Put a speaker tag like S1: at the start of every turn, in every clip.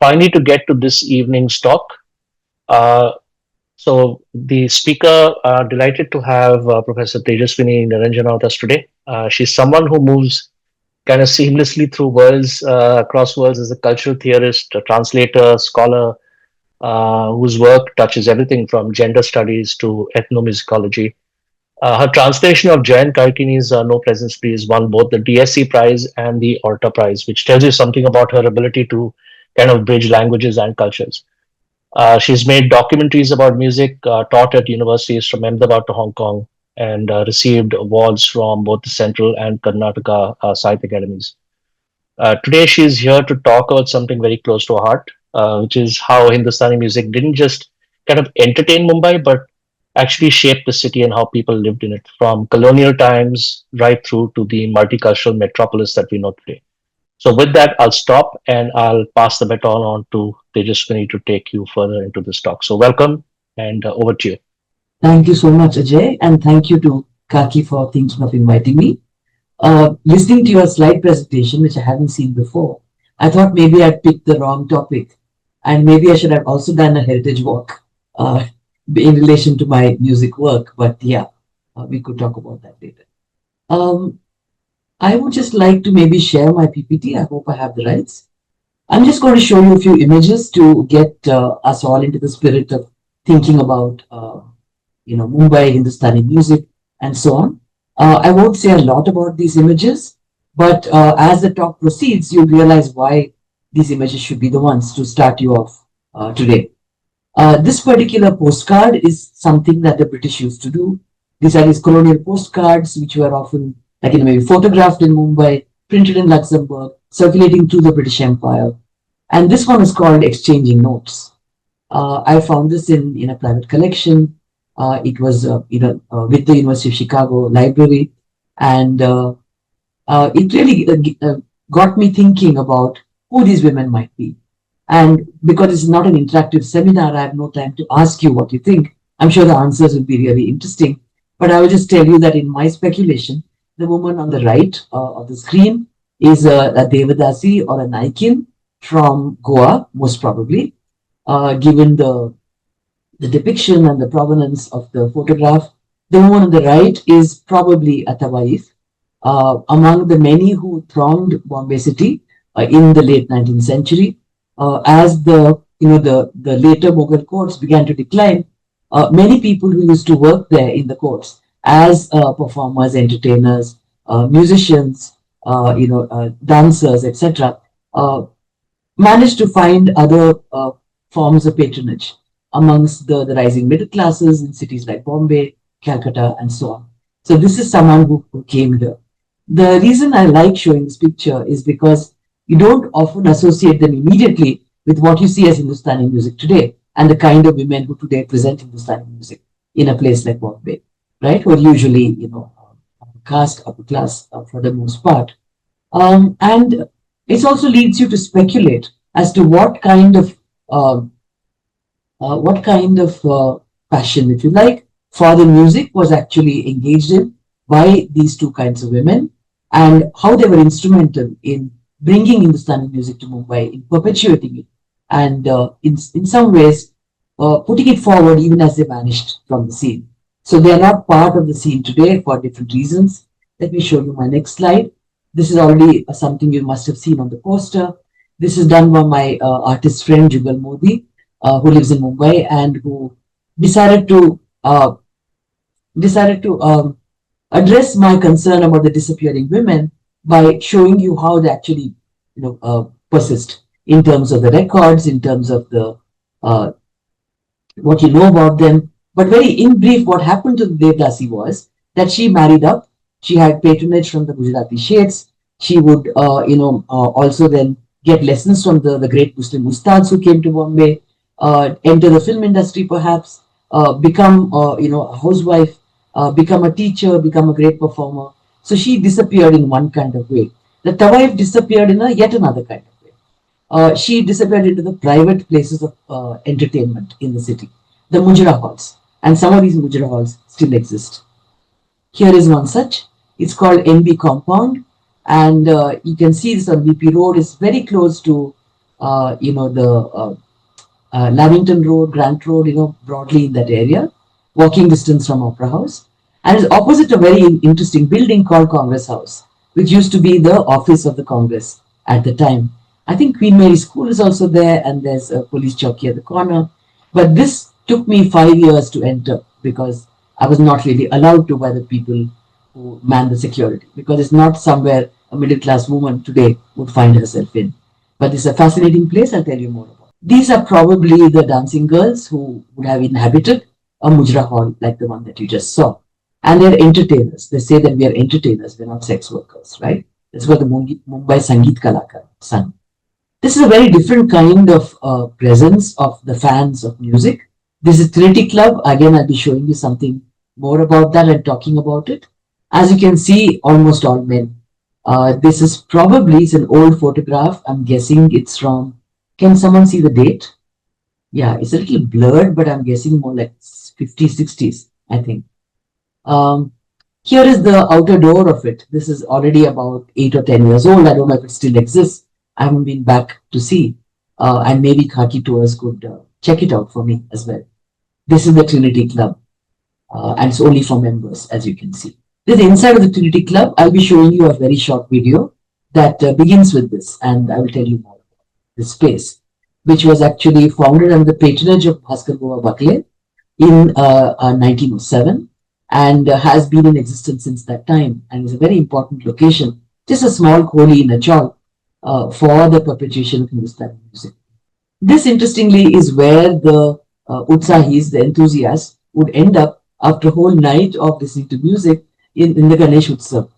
S1: finally to get to this evening's talk. Uh, so the speaker, delighted to have Professor Tejaswini Niranjana with us today. She's someone who moves kind of seamlessly through worlds, across worlds as a cultural theorist, a translator, scholar, whose work touches everything from gender studies to ethnomusicology. Her translation of Jayant Kaikini's No Presence Please won both the DSC Prize and the ALTA Prize, which tells you something about her ability to kind of bridge languages and cultures. She's made documentaries about music, taught at universities from Ahmedabad to Hong Kong, and received awards from both the Central and Karnataka Sahitya Academies. Today, she's here to talk about something very close to her heart, which is how Hindustani music didn't just kind of entertain Mumbai, but actually shaped the city and how people lived in it from colonial times right through to the multicultural metropolis that we know today. So, with that, I'll stop and I'll pass the baton on to Tejaswini to take you further into this talk. So, welcome and over to you.
S2: Thank you so much, Ajay, and thank you to Khaki for thinking of inviting me. Listening to your slide presentation, which I haven't seen before, I thought maybe I'd picked the wrong topic, and maybe I should have also done a heritage walk in relation to my music work. But yeah, we could talk about that later. I would just like to maybe share my PPT. I hope I have the rights. I'm just going to show you a few images to get us all into the spirit of thinking about, Mumbai, Hindustani music, and so on. I won't say a lot about these images, but as the talk proceeds, you'll realize why these images should be the ones to start you off today. This particular postcard is something that the British used to do. These are these colonial postcards, which were often maybe photographed in Mumbai, printed in Luxembourg, circulating through the British Empire. And this one is called Exchanging Notes. I found this in a private collection. It was with the University of Chicago Library, and it really got me thinking about who these women might be. And because it's not an interactive seminar, I have no time to ask you what you think. I'm sure the answers will be really interesting. But I will just tell you that in my speculation, the woman on the right of the screen is a Devadasi or a Naikin from Goa, most probably, given the depiction and the provenance of the photograph. The woman on the right is probably a Tawaif, among the many who thronged Bombay city in the late 19th century. As the later Mughal courts began to decline, many people who used to work there in the courts as performers, entertainers, musicians, dancers, etc., managed to find other forms of patronage amongst the rising middle classes in cities like Bombay, Calcutta, and so on. So this is someone who came here. The reason I like showing this picture is because you don't often associate them immediately with what you see as Hindustani music today and the kind of women who today present Hindustani music in a place like Bombay, right? Who are usually, caste, upper class for the most part. And it also leads you to speculate as to what kind of passion, if you like, for the music was actually engaged in by these two kinds of women, and how they were instrumental in bringing Hindustani music to Mumbai, in perpetuating it, and in some ways putting it forward even as they vanished from the scene. So they are not part of the scene today for different reasons. Let me show you my next slide. This is already something you must have seen on the poster. This is done by my artist friend Jugal Modi, who lives in Mumbai and who decided to address my concern about the disappearing women by showing you how they actually, persist in terms of the records, in terms of the what you know about them. But very in brief, what happened to the Devdasi was that she married up. She had patronage from the Gujarati sheikhs. She would, also then get lessons from the great Muslim ustads who came to Bombay, enter the film industry perhaps, become, a housewife, become a teacher, become a great performer. So she disappeared in one kind of way. The Tawaif disappeared in yet another kind of way. She disappeared into the private places of entertainment in the city, the Mujra halls. And some of these Mujra halls still exist. Here is one such. It's called NB Compound. And you can see this on BP Road. It's very close to the Lavington Road, Grant Road, broadly in that area, walking distance from Opera House. And it's opposite a very interesting building called Congress House, which used to be the office of the Congress at the time. I think Queen Mary School is also there, and there's a police chowki at the corner. But this took me 5 years to enter because I was not really allowed to by the people who man the security, because it's not somewhere a middle class woman today would find herself in. But it's a fascinating place. I'll tell you more about. These are probably the dancing girls who would have inhabited a mujra hall like the one that you just saw. And they're entertainers. They say that we are entertainers, we're not sex workers, right? That's what the Mumbai Sangeet Kalakar sang. This is a very different kind of presence of the fans of music. This is Trinity Club. Again, I'll be showing you something more about that and talking about it. As you can see, almost all men. This is probably, it's an old photograph. I'm guessing it's from, can someone see the date? Yeah, it's a little blurred, but I'm guessing more like 50s, 60s, I think. Here is the outer door of it. This is already about 8 or 10 years old. I don't know if it still exists. I haven't been back to see. And maybe Khaki Tours could check it out for me as well. This is the Trinity Club. And it's only for members, as you can see. This inside of the Trinity Club. I'll be showing you a very short video that begins with this. And I will tell you more about this space, which was actually founded under the patronage of Bhaskar Goa Bakle in 1907. And has been in existence since that time, and is a very important location, just a small kholi in a chawl for the perpetuation of Hindustani music. This, interestingly, is where the utsahis, the enthusiasts, would end up after a whole night of listening to music in the Ganesh Utsav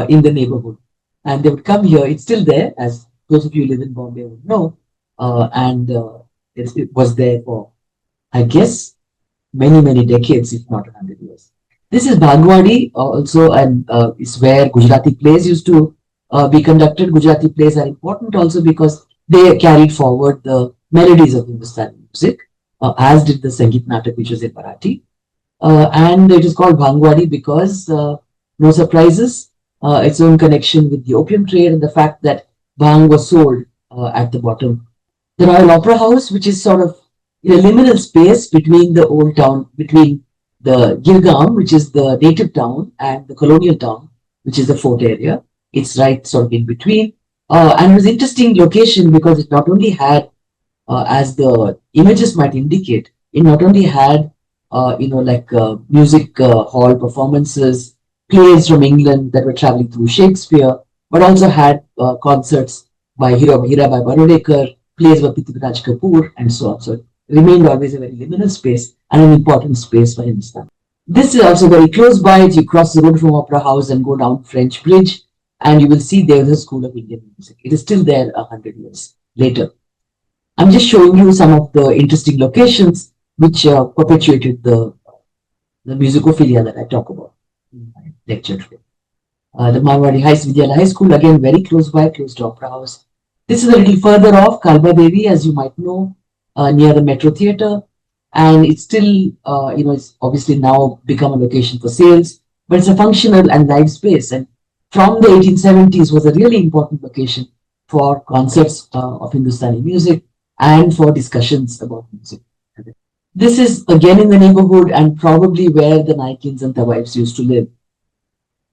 S2: in the neighborhood. And they would come here. It's still there, as those of you who live in Bombay would know, and it was there for, I guess, many, many decades, if not 100 years. This is Bhagwadi also, and is where Gujarati plays used to be conducted. Gujarati plays are important also because they carried forward the melodies of Hindustani music, as did the Sangeet Natak, which was in Marathi. And it is called Bhangwadi because, no surprises, its own connection with the opium trade and the fact that Bhang was sold at the bottom. The Royal Opera House, which is sort of in a liminal space between the old town, between the Girgaon, which is the native town, and the colonial town, which is the fort area. It's right sort of in between. And it was an interesting location because it not only had, as the images might indicate, it not only had, music hall performances, plays from England that were traveling through Shakespeare, but also had concerts by Hirabai Barodekar, plays by Prithviraj Kapoor, and so on. So it remained always a very liminal space and an important space for Hindustan. This is also very close by. You cross the road from Opera House and go down French Bridge, and you will see there's a School of Indian Music. It is still there 100 years later. I'm just showing you some of the interesting locations which perpetuated the musicophilia that I talk about in my lecture today. The Marwadi Vidyalaya High School, again very close by, close to Opera House. This is a little further off, Kalba Devi, as you might know, near the Metro Theatre. And it's still, it's obviously now become a location for sales, but it's a functional and live space. And from the 1870s was a really important location for concerts of Hindustani music and for discussions about music. This is again in the neighborhood and probably where the Naikins and Tawaips used to live.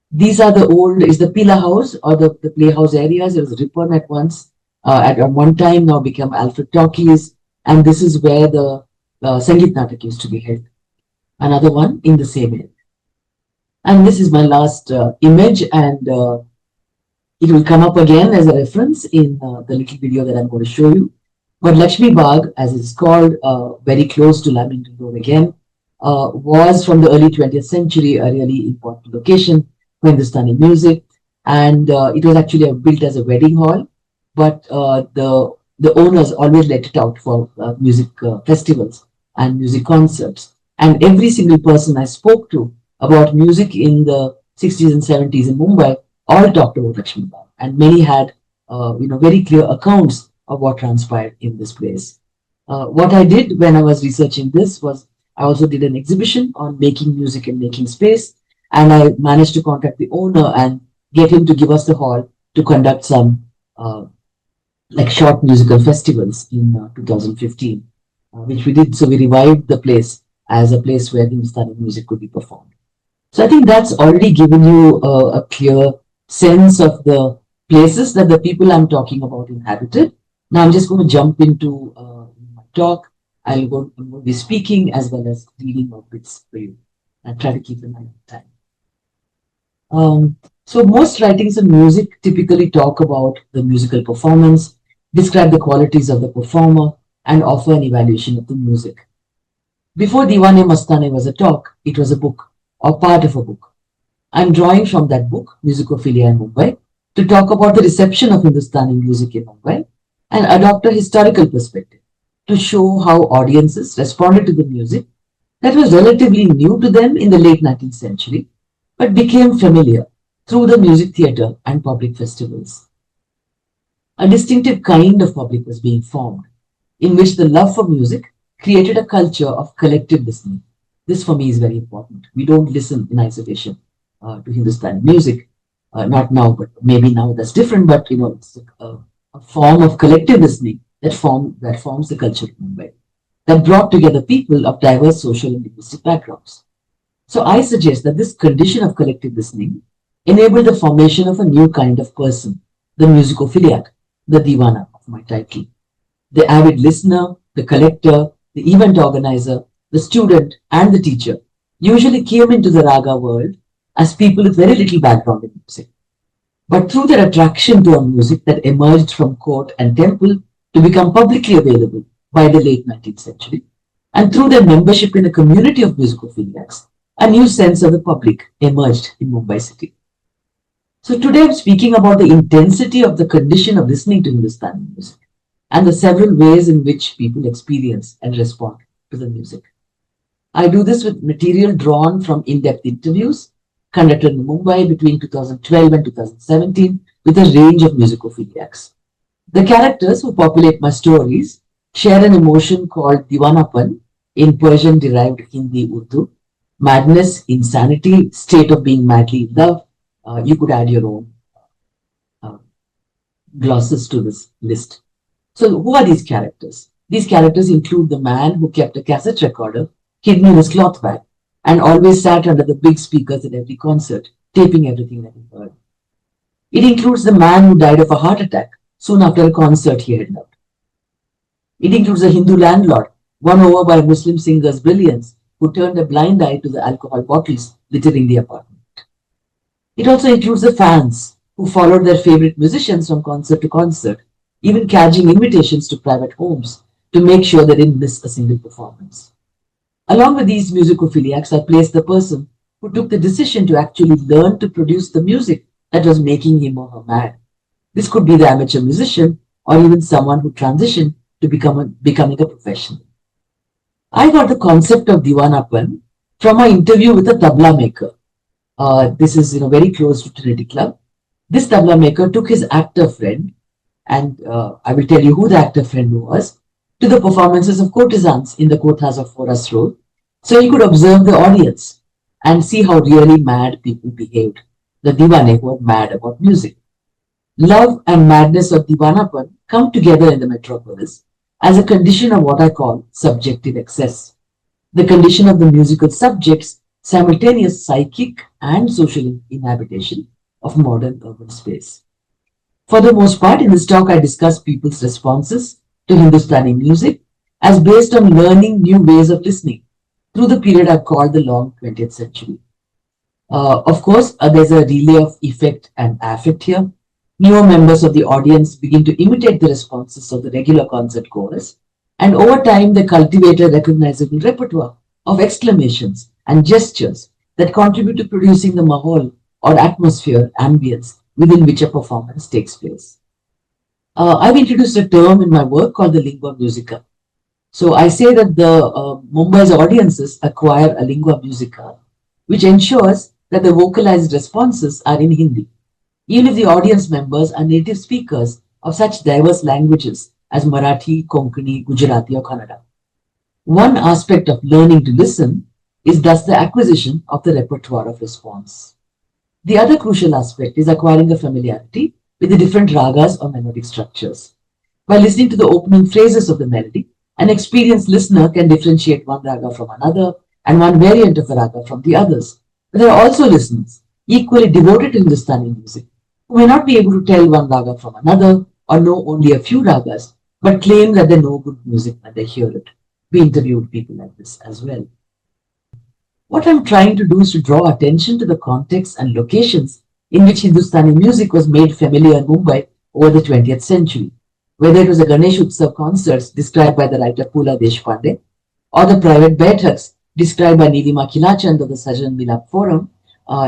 S2: These are the old, is the Pila House or the playhouse areas. It was Ripon at once, at one time, now become Alfred Talkies. And this is where the Sangeet Natak used to be held. Another one in the same area. And this is my last image, and it will come up again as a reference in the little video that I'm going to show you. But Lakshmi Bagh, as it's called, very close to Lamington Road again, was from the early 20th century a really important location for Hindustani music. And it was actually built as a wedding hall, but the owners always let it out for music festivals and music concerts. And every single person I spoke to about music in the 60s and 70s in Mumbai all talked about Lakshmi Bagh. And many had very clear accounts of what transpired in this place. What I did when I was researching this was I also did an exhibition on making music and making space. And I managed to contact the owner and get him to give us the hall to conduct some like short musical festivals in 2015, which we did. So we revived the place as a place where Hindustani music could be performed. So I think that's already given you a clear sense of the places that the people I'm talking about inhabited. Now I'm just going to jump into my talk. I'm going to be speaking as well as reading of bits for you and try to keep an eye on time. So most writings on music typically talk about the musical performance, describe the qualities of the performer, and offer an evaluation of the music. Before Deewaane Mastane was a talk, it was a book or part of a book. I'm drawing from that book, Musicophilia in Mumbai, to talk about the reception of Hindustani music in Mumbai and adopt a historical perspective to show how audiences responded to the music that was relatively new to them in the late 19th century but became familiar through the music theatre and public festivals. A distinctive kind of public was being formed, in which the love for music created a culture of collective listening. This for me is very important. We don't listen in isolation to Hindustani music, not now, but maybe now that's different. But it's a form of collective listening that forms the culture of Mumbai, that brought together people of diverse social and linguistic backgrounds. So I suggest that this condition of collective listening enabled the formation of a new kind of person, the musicophiliac, the diwana of my title, the avid listener, the collector, the event organizer, the student, and the teacher usually came into the raga world as people with very little background in music. But through their attraction to a music that emerged from court and temple to become publicly available by the late 19th century, and through their membership in a community of musicophiliacs, a new sense of the public emerged in Mumbai city. So today I'm speaking about the intensity of the condition of listening to Hindustani music and the several ways in which people experience and respond to the music. I do this with material drawn from in-depth interviews conducted in Mumbai between 2012 and 2017 with a range of musicophiliacs. The characters who populate my stories share an emotion called divanapan in Persian-derived Hindi Urdu, madness, insanity, state of being madly in love. You could add your own uh, glosses to this list. So who are these characters? These characters include the man who kept a cassette recorder hidden in his cloth bag and always sat under the big speakers at every concert, taping everything that he heard. It includes the man who died of a heart attack soon after a concert he had loved. It includes a Hindu landlord won over by a Muslim singer's brilliance who turned a blind eye to the alcohol bottles littering the apartment. It also includes the fans who followed their favorite musicians from concert to concert, even catching invitations to private homes to make sure they didn't miss a single performance. Along with these musicophiliacs, I placed the person who took the decision to actually learn to produce the music that was making him or her mad. This could be the amateur musician or even someone who transitioned to becoming a professional. I got the concept of Divanapan from my interview with a tabla maker. This is very close to Trinity Club. This tabla maker took his actor friend, and I will tell you who the actor friend was, to the performances of courtesans in the Kothas of Forest Road, so he could observe the audience and see how really mad people behaved, the diwane who were mad about music. Love and madness of Divanapan come together in the metropolis as a condition of what I call subjective excess, the condition of the musical subject's simultaneous psychic and social inhabitation of modern urban space. For the most part, in this talk, I discuss people's responses to Hindustani music as based on learning new ways of listening through the period I've called the long 20th century. Of course, there's a relay of effect and affect here. Newer members of the audience begin to imitate the responses of the regular concert goers, and over time they cultivate a recognizable repertoire of exclamations and gestures that contribute to producing the mahal or atmosphere, ambience within which a performance takes place. I've introduced a term in my work called the lingua musica. So I say that the Mumbai's audiences acquire a lingua musica, which ensures that the vocalized responses are in Hindi, even if the audience members are native speakers of such diverse languages as Marathi, Konkani, Gujarati, or Kannada. One aspect of learning to listen is thus the acquisition of the repertoire of response. The other crucial aspect is acquiring a familiarity with the different ragas or melodic structures. By listening to the opening phrases of the melody, an experienced listener can differentiate one raga from another and one variant of a raga from the others. But there are also listeners equally devoted to Hindustani music who may not be able to tell one raga from another or know only a few ragas but claim that they know good music when they hear it. We interviewed people like this as well. What I'm trying to do is to draw attention to the context and locations in which Hindustani music was made familiar in Mumbai over the 20th century, whether it was the Ganesh Utsav concerts described by the writer Pula Deshpande, or the private baithaks described by Nilima Kilachand of the Sajan Milap Forum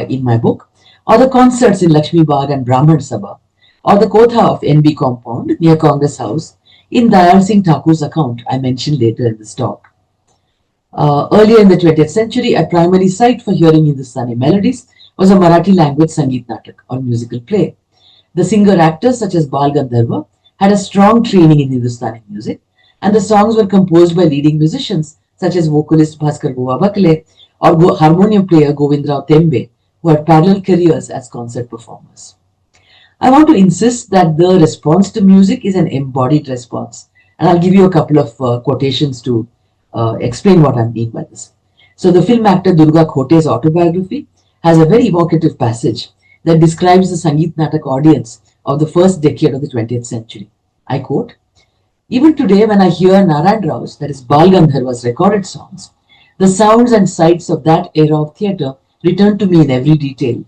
S2: in my book, or the concerts in Lakshmi Bagh and Brahman Sabha, or the Kotha of NB compound near Congress House in Dayal Singh Thakur's account I mentioned later in this talk. Earlier in the 20th century, a primary site for hearing Hindustani melodies was a Marathi language Sangeet Natak or musical play. The singer actors such as Bal Gandharva had a strong training in Hindustani music, and the songs were composed by leading musicians such as vocalist Bhaskar Bua Bakle or harmonium player Govindrao Tembe, who had parallel careers as concert performers. I want to insist that the response to music is an embodied response, and I'll give you a couple of quotations to explain what I mean by this. So, the film actor Durga Khote's autobiography has a very evocative passage that describes the Sangeet Natak audience of the first decade of the 20th century. I quote, "Even today, when I hear Narayan Rao's, that is Bal Gandharva's recorded songs, the sounds and sights of that era of theatre return to me in every detail.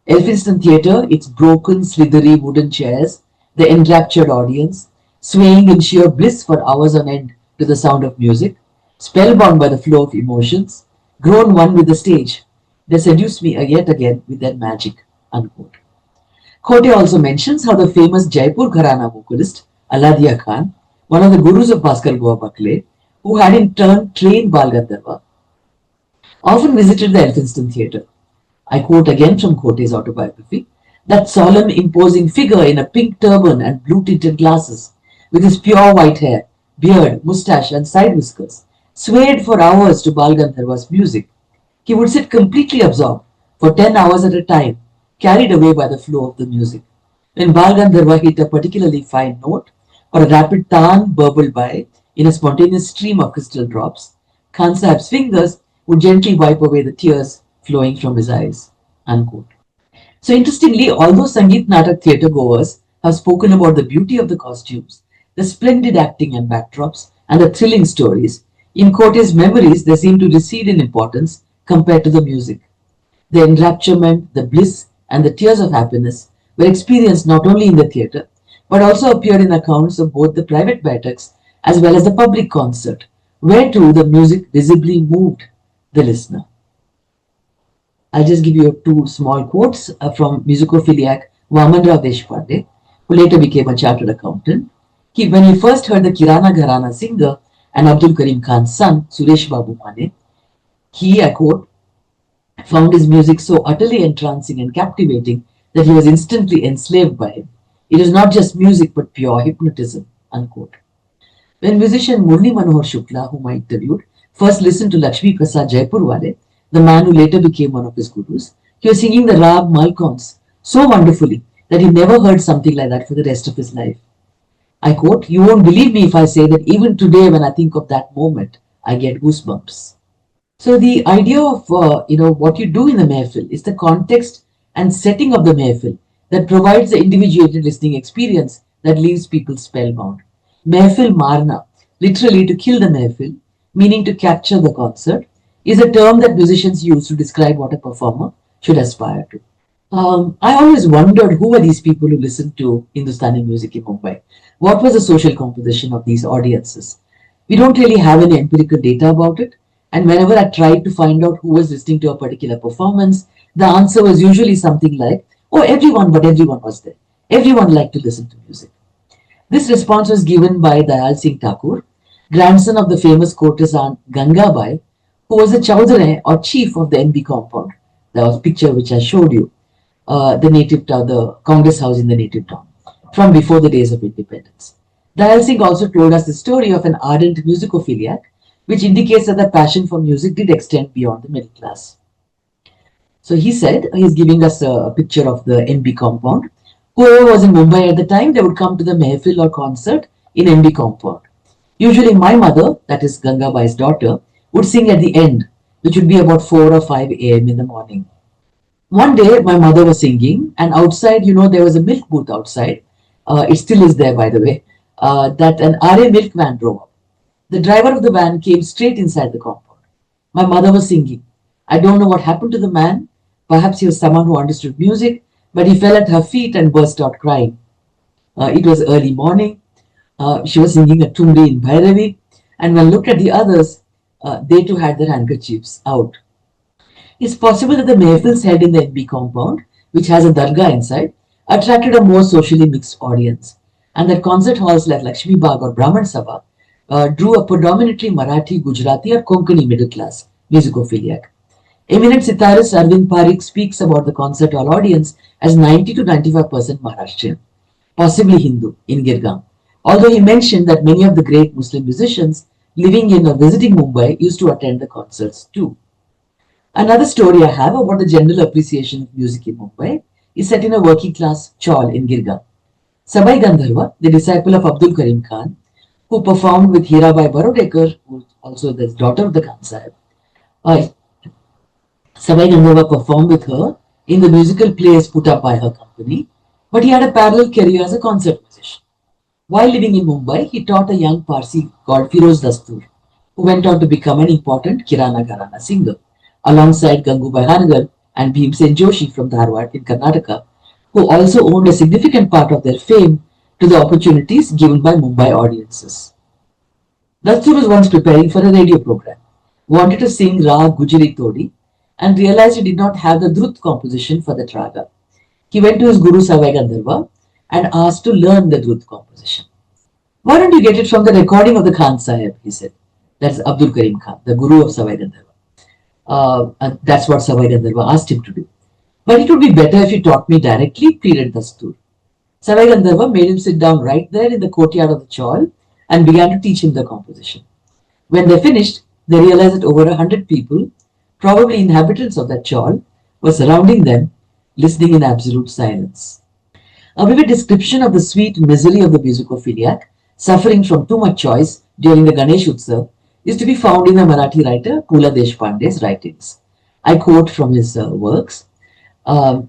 S2: Elphinstone Theatre, its broken, slithery wooden chairs, the enraptured audience, swaying in sheer bliss for hours on end to the sound of music, spellbound by the flow of emotions, grown one with the stage, they seduced me yet again with their magic." Unquote. Khote also mentions how the famous Jaipur Gharana vocalist Aladia Khan, one of the gurus of Bhaskar Bua Bakle, who had in turn trained Bal Gandharva, often visited the Elphinstone Theatre. I quote again from Khote's autobiography, "That solemn, imposing figure in a pink turban and blue-tinted glasses, with his pure white hair, beard, moustache, and side whiskers, swayed for hours to Bal Gandharva's music. He would sit completely absorbed for 10 hours at a time, carried away by the flow of the music. When Bal Gandharva hit a particularly fine note, or a rapid taan burbled by in a spontaneous stream of crystal drops, Khan Sahib's fingers would gently wipe away the tears flowing from his eyes." Unquote. So interestingly, although Sangeet Natak theatre goers have spoken about the beauty of the costumes, the splendid acting and backdrops, and the thrilling stories, in Khote's memories they seem to recede in importance compared to the music. The enrapturement, the bliss, and the tears of happiness were experienced not only in the theatre, but also appeared in accounts of both the private baithaks as well as the public concert, where too the music visibly moved the listener. I'll just give you two small quotes from musicophiliac Vamanrao Deshpande, who later became a chartered accountant. When he first heard the Kirana Gharana singer and Abdul Karim Khan's son, Suresh Babu Mane, he, I quote, "found his music so utterly entrancing and captivating that he was instantly enslaved by it. It is not just music but pure hypnotism." Unquote. When musician Murli Manohar Shukla, whom I interviewed, first listened to Lakshmi Prasad Jaipurwale, the man who later became one of his gurus, he was singing the Rag Malkons so wonderfully that he never heard something like that for the rest of his life. I quote, "You won't believe me if I say that even today when I think of that moment, I get goosebumps." So the idea of what you do in the mehfil is the context and setting of the mehfil that provides the individuated listening experience that leaves people spellbound. Mehfil marna, literally to kill the mehfil, meaning to capture the concert, is a term that musicians use to describe what a performer should aspire to. I always wondered who were these people who listened to Hindustani music in Mumbai. What was the social composition of these audiences? We don't really have any empirical data about it, and whenever I tried to find out who was listening to a particular performance, the answer was usually something like, "Oh, everyone, but everyone was there. Everyone liked to listen to music." This response was given by Dayal Singh Thakur, grandson of the famous courtesan Gangabai, who was the Chaudhary or chief of the NB compound. That was picture which I showed you, the native town, the Congress House in the native town, from before the days of independence. Dayal Singh also told us the story of an ardent musicophiliac, which indicates that the passion for music did extend beyond the middle class. So he said, he's giving us a picture of the NB compound. Whoever was in Mumbai at the time, they would come to the mehfil or concert in MB compound. Usually my mother, that is Gangabai's daughter, would sing at the end, which would be about 4 or 5 a.m. in the morning. One day, my mother was singing, and outside, there was a milk booth outside. It still is there, by the way. That an RA milk van drove up. The driver of the van came straight inside the compound. My mother was singing. I don't know what happened to the man. Perhaps he was someone who understood music, but he fell at her feet and burst out crying. It was early morning. She was singing a Tumri in Bhairavi, and when looked at the others, they too had their handkerchiefs out. It's possible that the mehfils held in the NB compound, which has a dargah inside, attracted a more socially mixed audience, and that concert halls like Lakshmi Bagh or Brahman Sabha drew a predominantly Marathi, Gujarati, or Konkani middle class musicophiliac. Eminent sitarist Arvind Parikh speaks about the concert hall audience as 90 to 95% Maharashtrian, possibly Hindu in Girgaon, although he mentioned that many of the great Muslim musicians living in or visiting Mumbai used to attend the concerts too. Another story I have about the general appreciation of music in Mumbai is set in a working class chawl in Girgaon. Sabai Gandharva, the disciple of Abdul Karim Khan, who performed with Hirabai Barodekar, who is also the daughter of the Khan Sahib, Sabai Gandharva performed with her in the musical plays put up by her company, but he had a parallel career as a concert musician. While living in Mumbai, he taught a young Parsi called Firoz Dastur, who went on to become an important Kirana Gharana singer, alongside Gangubai Hanagar and Bhimsen Joshi from Dharwad in Karnataka, who also owed a significant part of their fame to the opportunities given by Mumbai audiences. Dastur was once preparing for a radio program, wanted to sing Rag Gujari Todi, and realized he did not have the Drut composition for the raga. He went to his guru Savai Gandharva and asked to learn the Drut composition. Why don't you get it from the recording of the Khan Sahib, he said. That's Abdul Karim Khan, the guru of Savai Gandharva. And that's what Savai Gandharva asked him to do. But it would be better if you taught me directly, pleaded Dastur. Savai Gandharva made him sit down right there in the courtyard of the chawl and began to teach him the composition. When they finished, they realized that over 100 people, probably inhabitants of that chawl, were surrounding them, listening in absolute silence. A vivid description of the sweet misery of the musicophiliac, suffering from too much choice during the Ganesh Utsav, is to be found in the Marathi writer Pula Deshpande's writings. I quote from his works. For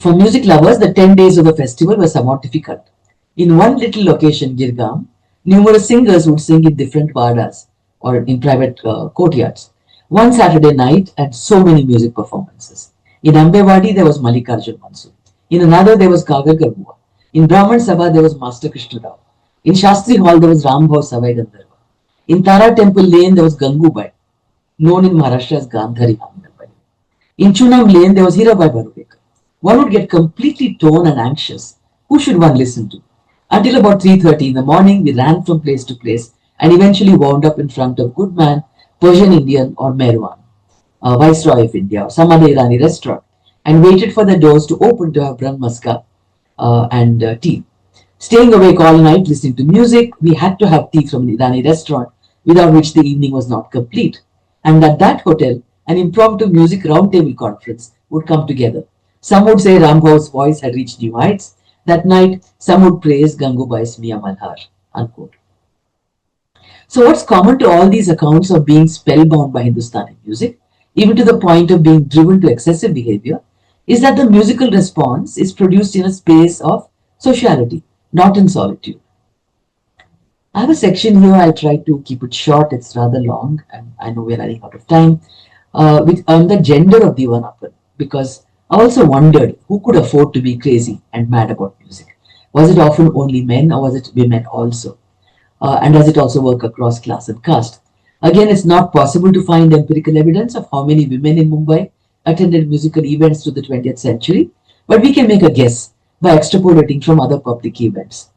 S2: music lovers, the 10 days of the festival were somewhat difficult. In one little location, Girgaon, numerous singers would sing in different vardas or in private courtyards. One Saturday night and so many music performances. In Ambewadi, there was Mallikarjun Mansu. In another, there was Kagar Garbua. In Brahman Sabha, there was Master Krishna Rao. In Shastri Hall, there was Rambhav Savai Gandharva. In Tara Temple Lane, there was Gangubai, known in Maharashtra as Gandhari Ahmedabad. In Chunam Lane, there was Hirabai Barodekar. One would get completely torn and anxious. Who should one listen to? Until about 3:30 in the morning, we ran from place to place and eventually wound up in front of Goodman, Persian Indian or Merwan, Viceroy of India or some other Irani restaurant, and waited for the doors to open to have brahmaska and tea. Staying awake all night listening to music, we had to have tea from an Irani restaurant, without which the evening was not complete. And at that hotel, an impromptu music roundtable conference would come together. Some would say Rambhav's voice had reached new heights. That night, some would praise Gangubai's Mia Malhar. Unquote. So what's common to all these accounts of being spellbound by Hindustani music, even to the point of being driven to excessive behavior, is that the musical response is produced in a space of sociality, not in solitude. I have a section here, I'll try to keep it short, it's rather long, and I know we're running out of time, on the gender of Diwan, because I also wondered who could afford to be crazy and mad about music. Was it often only men or was it women also? And does it also work across class and caste? Again, it's not possible to find empirical evidence of how many women in Mumbai attended musical events through the 20th century, but we can make a guess by extrapolating from other public events.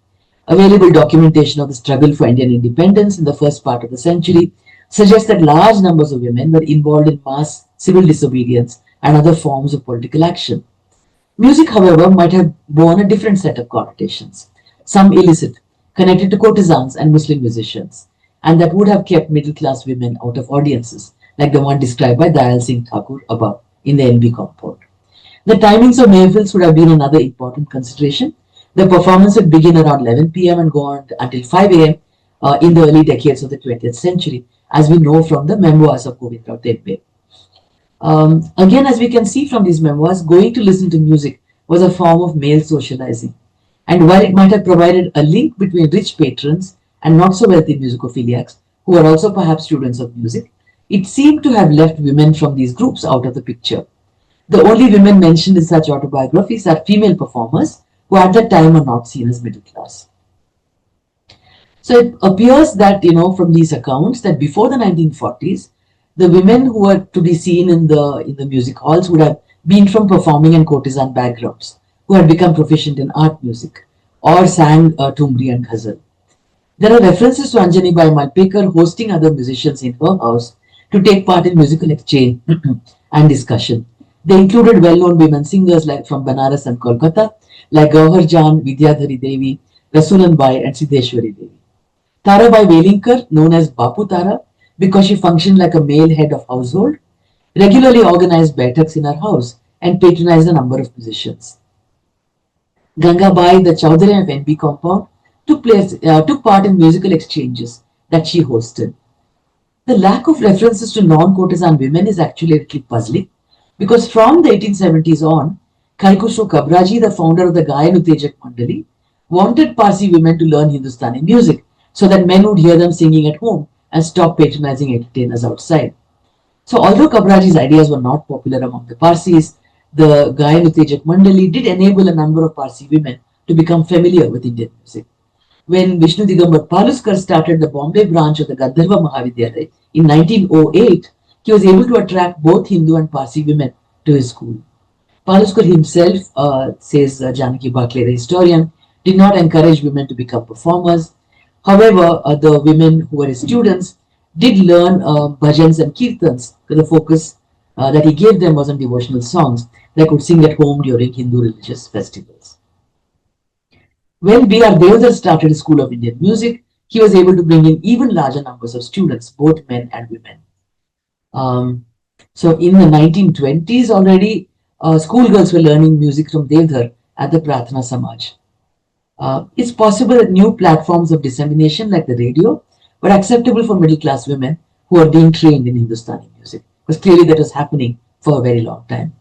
S2: Available documentation of the struggle for Indian independence in the first part of the century suggests that large numbers of women were involved in mass civil disobedience and other forms of political action. Music, however, might have borne a different set of connotations, some illicit, connected to courtesans and Muslim musicians, and that would have kept middle-class women out of audiences, like the one described by Dayal Singh Thakur above in the NB compound. The timings of mehfils would have been another important consideration, The performance would begin around 11 p.m. and go on until 5 a.m. In the early decades of the 20th century, as we know from the memoirs of Govindrao Tedbe. Again, as we can see from these memoirs, going to listen to music was a form of male socializing. And while it might have provided a link between rich patrons and not so wealthy musicophiliacs, who were also perhaps students of music, it seemed to have left women from these groups out of the picture. The only women mentioned in such autobiographies are female performers who at that time were not seen as middle class. So it appears that, from these accounts that before the 1940s, the women who were to be seen in the music halls would have been from performing and courtesan backgrounds, who had become proficient in art music or sang Tumri and Ghazal. There are references to Anjani Bai Malpekar hosting other musicians in her house to take part in musical exchange and discussion. They included well-known women singers like from Banaras and Kolkata, like Gauhar Jan, Vidyadhari Devi, Rasulan Bai, and Siddheshwari Devi. Tarabai Velinkar, known as Bapu Tara, because she functioned like a male head of household, regularly organized baitaks in her house and patronized a number of musicians. Ganga Bai, the Chowdhury of NB compound, took part in musical exchanges that she hosted. The lack of references to non-courtesan women is actually a little puzzling, because from the 1870s on, Kai Khusro Kabraji, the founder of the Gayan Uttejak Mandali, wanted Parsi women to learn Hindustani music so that men would hear them singing at home and stop patronizing entertainers outside. So although Kabraji's ideas were not popular among the Parsis, the Gayan Uttejak Mandali did enable a number of Parsi women to become familiar with Indian music. When Vishnu Digambar Paluskar started the Bombay branch of the Gandharva Mahavidyalaya in 1908, he was able to attract both Hindu and Parsi women to his school. Paluskar himself, says Janaki Bakle, the historian, did not encourage women to become performers. However, the women who were his students did learn bhajans and kirtans, because the focus that he gave them was on devotional songs they could sing at home during Hindu religious festivals. When B.R. Devdar started his School of Indian Music, he was able to bring in even larger numbers of students, both men and women. So in the 1920s already, schoolgirls were learning music from Devdar at the Pratna Samaj. It's possible that new platforms of dissemination like the radio were acceptable for middle class women who are being trained in Hindustani music, because clearly that was happening for a very long time.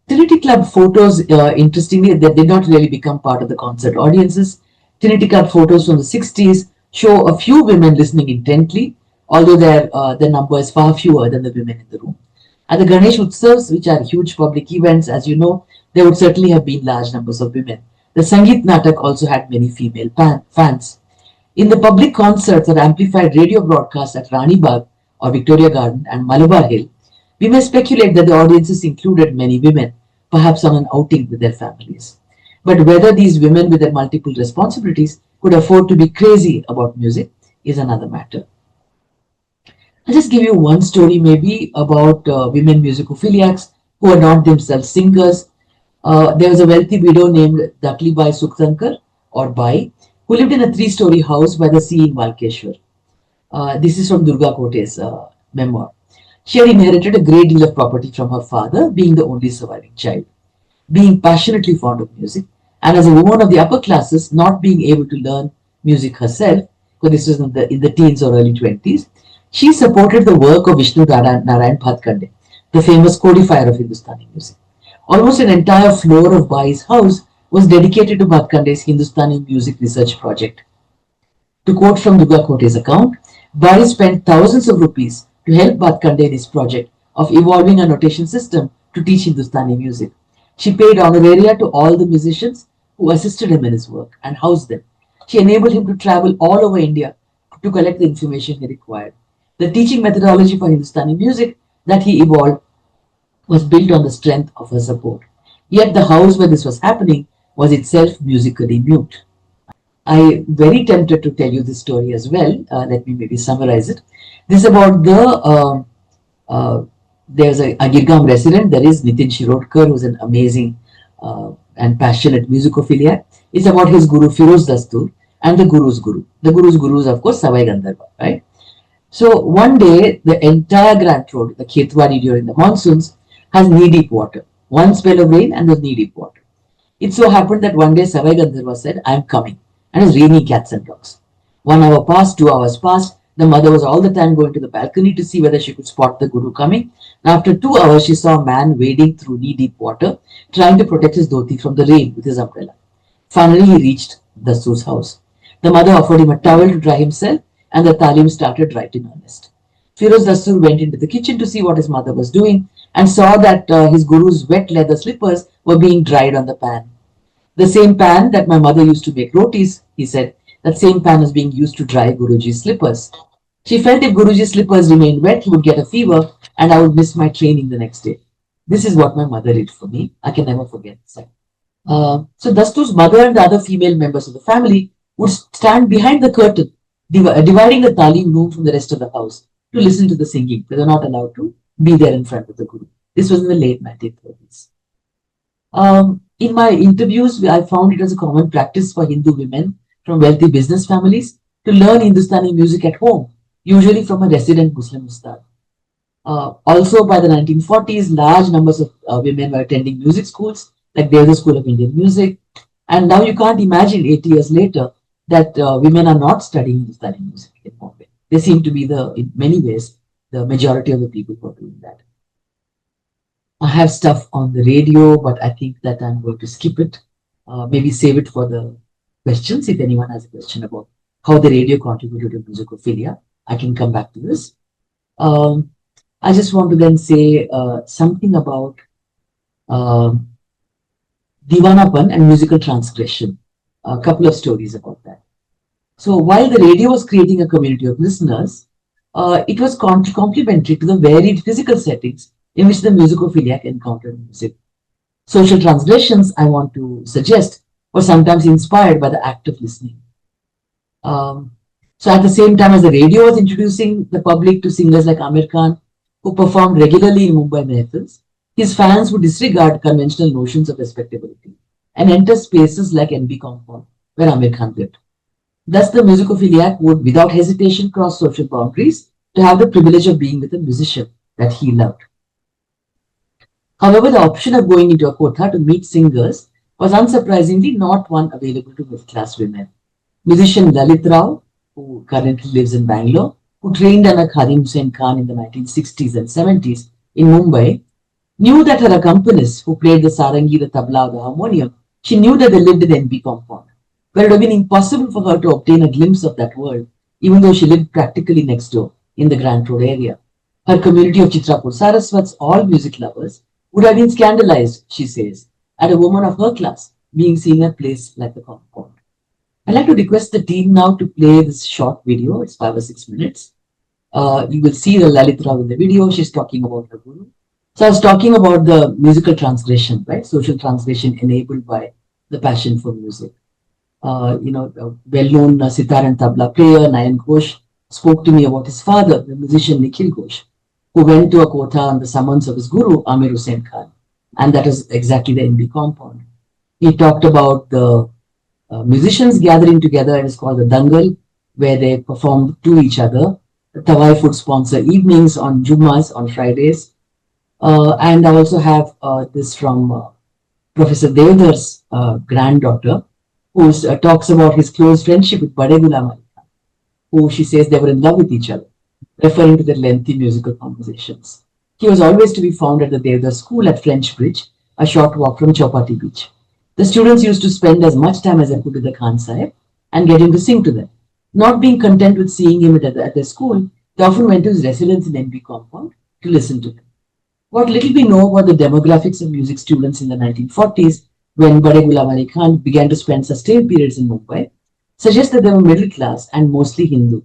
S2: Trinity Club photos, interestingly, they did not really become part of the concert audiences. Trinity Club photos from the 60s show a few women listening intently, although their number is far fewer than the women in the room. At the Ganesh Utsavs, which are huge public events, as you know, there would certainly have been large numbers of women. The Sangeet Natak also had many female fans. In the public concerts or amplified radio broadcasts at Rani Bagh or Victoria Garden and Malabar Hill, we may speculate that the audiences included many women, perhaps on an outing with their families. But whether these women with their multiple responsibilities could afford to be crazy about music is another matter. I'll just give you one story maybe about women musicophiliacs who are not themselves singers. There was a wealthy widow named Dakli Bai Sukhtankar or Bai, who lived in a 3-story house by the sea in Valkeshwar. This is from Durga Kote's memoir. She had inherited a great deal of property from her father, being the only surviving child. Being passionately fond of music, and as a woman of the upper classes, not being able to learn music herself, because this was in the teens or early 20s, she supported the work of Vishnu Narayan Bhatkande, the famous codifier of Hindustani music. Almost an entire floor of Bai's house was dedicated to Bhatkande's Hindustani music research project. To quote from Durga Kote's account, Bai spent thousands of rupees to help Bhatkande in his project of evolving a notation system to teach Hindustani music. She paid honoraria to all the musicians who assisted him in his work and housed them. She enabled him to travel all over India to collect the information he required. The teaching methodology for Hindustani music that he evolved was built on the strength of her support. Yet the house where this was happening was itself musically mute. I am very tempted to tell you this story as well. Let me maybe summarize it. This is about there's a Girgaon resident. There is Nitin Shirodkar, who's an amazing and passionate musicophiliac. It's about his guru Firoz Dastur and the guru's guru. The guru's guru is, of course, Savai Gandharva, right? So one day, the entire Grant Road, the Khetwari during the monsoons, has knee-deep water. One spell of rain and there's knee-deep water. It so happened that one day Savai Gandharva said, I am coming. And it was raining cats and dogs. 1 hour passed, 2 hours passed. The mother was all the time going to the balcony to see whether she could spot the guru coming. And after 2 hours, she saw a man wading through knee-deep water, trying to protect his dhoti from the rain with his umbrella. Finally, he reached Dastu's house. The mother offered him a towel to dry himself, and the talim started right in earnest. Firoz Dastur went into the kitchen to see what his mother was doing and saw that his guru's wet leather slippers were being dried on the pan. The same pan that my mother used to make rotis, he said, that same pan was being used to dry Guruji's slippers. She felt if Guruji's slippers remained wet, he would get a fever and I would miss my training the next day. This is what my mother did for me. I can never forget this. So Dastu's mother and the other female members of the family would stand behind the curtain, dividing the talim room from the rest of the house to listen to the singing. They were not allowed to be there in front of the Guru. This was in the late 1930s. In my interviews, I found it was a common practice for Hindu women from wealthy business families to learn Hindustani music at home, usually from a resident Muslim ustad. Also, by the 1940s, large numbers of women were attending music schools, like there's the School of Indian Music. And now you can't imagine 80 years later that women are not studying Hindustani music in Mumbai. They seem to be in many ways, the majority of the people who are doing that. I have stuff on the radio, but I think that I'm going to skip it. Maybe save it for the questions. If anyone has a question about how the radio contributed to Musicophilia, I can come back to this. I just want to then say something about Diwanapan and musical transgression. A couple of stories about that. So while the radio was creating a community of listeners, it was complementary to the varied physical settings in which the musicophiliac encountered music. Social transgressions, I want to suggest, were sometimes inspired by the act of listening. So at the same time as the radio was introducing the public to singers like Amir Khan, who performed regularly in Mumbai mehfils, his fans would disregard conventional notions of respectability and enter spaces like NB Compound, where Amir Khan lived. Thus, the musicophiliac would, without hesitation, cross social boundaries to have the privilege of being with a musician that he loved. However, the option of going into a kotha to meet singers was unsurprisingly not one available to middle-class women. Musician Lalit Rao, who currently lives in Bangalore, who trained under Khadim Hussain Khan in the 1960s and 70s in Mumbai, knew that her accompanist, who played the sarangi, the tabla, the harmonium, she knew that they lived in NB Compound, where it would have been impossible for her to obtain a glimpse of that world, even though she lived practically next door in the Grand Road area. Her community of Chitrapur Saraswats, all music lovers, would have been scandalized, she says, at a woman of her class being seen at a place like the Compound. I'd like to request the team now to play this short video. It's 5 or 6 minutes. You will see the Lalit Rao in the video. She's talking about her guru. So I was talking about the musical transgression, right? Social transgression enabled by the passion for music. Well-known sitar and tabla player Nayan Ghosh spoke to me about his father, the musician Nikhil Ghosh, who went to a kotha on the summons of his guru, Amir Hussain Khan. And that is exactly the NB Compound. He talked about the musicians gathering together, and it's called the Dangal, where they performed to each other. The Tawai would sponsor evenings on Jummas, on Fridays. And I also have this from Professor Devadar's granddaughter, who talks about his close friendship with Bade Ghulam Ali Khan, who she says they were in love with each other, referring to their lengthy musical conversations. He was always to be found at the Devdar School at French Bridge, a short walk from Chowpatty Beach. The students used to spend as much time as they could with the Khan Sahib and get him to sing to them. Not being content with seeing him at their school, they often went to his residence in NB Compound to listen to him. What little we know about the demographics of music students in the 1940s, when Bade Ghulam Ali Khan began to spend sustained periods in Mumbai, suggests that they were middle class and mostly Hindu.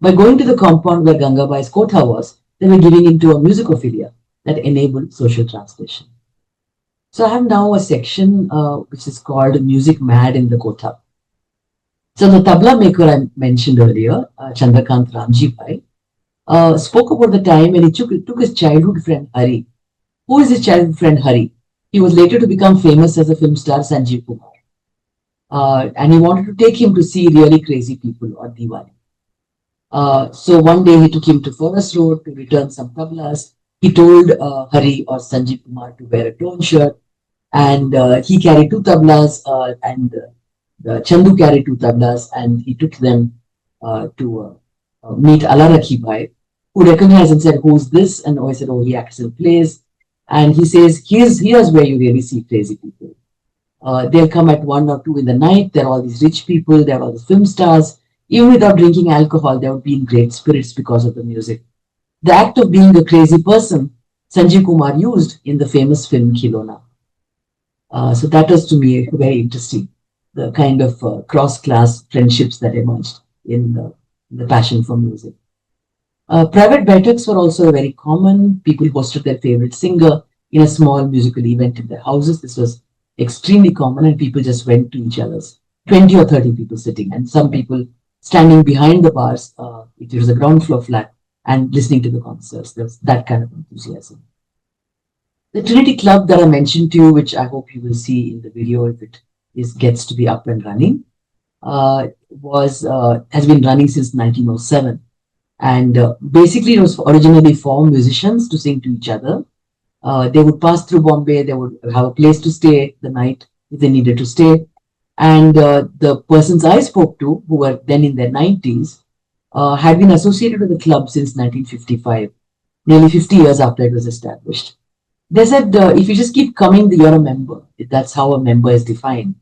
S2: By going to the compound where Gangabai's kotha was, they were giving into a musicophilia that enabled social transgression. So I have now a section which is called Music Mad in the Kotha. So the tabla maker I mentioned earlier, Chandrakant Ramji Bhai, spoke about the time when he took his childhood friend Hari. Who is his childhood friend Hari? He was later to become famous as a film star Sanjeev Kumar. And he wanted to take him to see really crazy people or Diwali. So one day he took him to Forest Road to return some tablas. He told Hari or Sanjeev Kumar to wear a torn shirt And he carried two tablas, and Chandu carried two tablas, and he took them to meet Alarakhi Bhai, who recognized and said, "Who's this?" And I said, "Oh, he acts and plays." And he says, here's where you really see crazy people. They'll come at 1 or 2 in the night. There are all these rich people. There are all these film stars. Even without drinking alcohol, they would be in great spirits because of the music. The act of being a crazy person, Sanjay Kumar used in the famous film Khilona. So that was to me very interesting, the kind of cross-class friendships that emerged in the passion for music. Private baitaks were also very common. People hosted their favorite singer in a small musical event in their houses. This was extremely common, and people just went to each other's, 20 or 30 people sitting, and some people standing behind the bars. It was a ground floor flat, and listening to the concerts. There's that kind of enthusiasm. The Trinity Club that I mentioned to you, which I hope you will see in the video if it gets to be up and running, has been running since 1907. And basically, it was originally for musicians to sing to each other. They would pass through Bombay. They would have a place to stay the night if they needed to stay. And the persons I spoke to, who were then in their 90s, had been associated with the club since 1955, nearly 50 years after it was established. They said, if you just keep coming, you're a member. That's how a member is defined.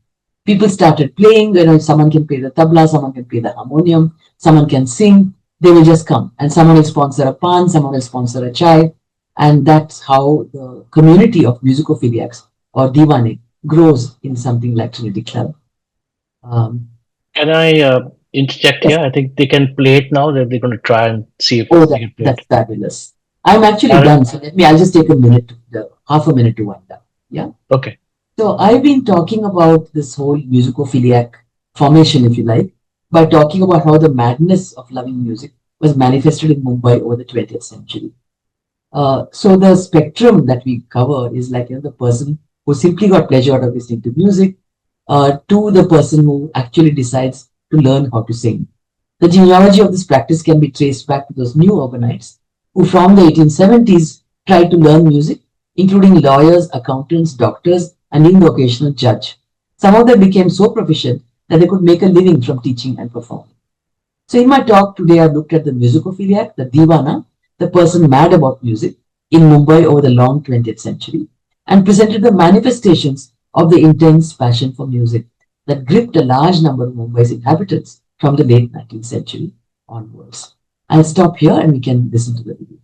S2: People started playing. Someone can play the tabla, someone can play the harmonium, someone can sing. They will just come, and someone will sponsor a pan, someone will sponsor a chai, and that's how the community of musicophiliacs or diwane grows in something like Trinity Club.
S1: Can I interject
S2: Yes.
S1: here? I think they can play it now. They're going to try and see if
S2: Oh,
S1: they can play it.
S2: that's fabulous. I'm actually done, so I'll just take half a minute to wind up. Yeah.
S1: Okay.
S2: So I've been talking about this whole musicophiliac formation, if you like, by talking about how the madness of loving music was manifested in Mumbai over the 20th century. So the spectrum that we cover is like the person who simply got pleasure out of listening to music, to the person who actually decides to learn how to sing. The genealogy of this practice can be traced back to those new urbanites who from the 1870s tried to learn music, including lawyers, accountants, doctors, and even the occasional judge. Some of them became so proficient that they could make a living from teaching and performing. So in my talk today, I've looked at the musicophiliac, the diwana, the person mad about music in Mumbai over the long 20th century, and presented the manifestations of the intense passion for music that gripped a large number of Mumbai's inhabitants from the late 19th century onwards. I'll stop here and we can listen to the video.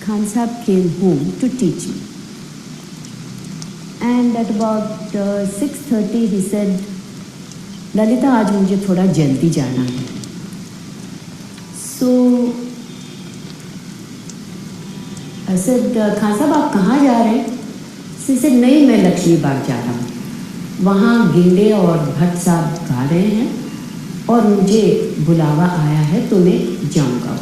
S3: Khan Sahib came home to teach me. And at about 6:30 he said, Lalita, आज मुझे थोड़ा जल्दी जाना है. So I said, Khan Sahib आप कहाँ जा रहे हैं? He said, नहीं मैं लक्ष्मी बाग जा रहा हूँ. वहाँ गिंडे और भट्ट साहब गा रहे हैं और मुझे बुलावा आया है तो मैं जाऊँगा.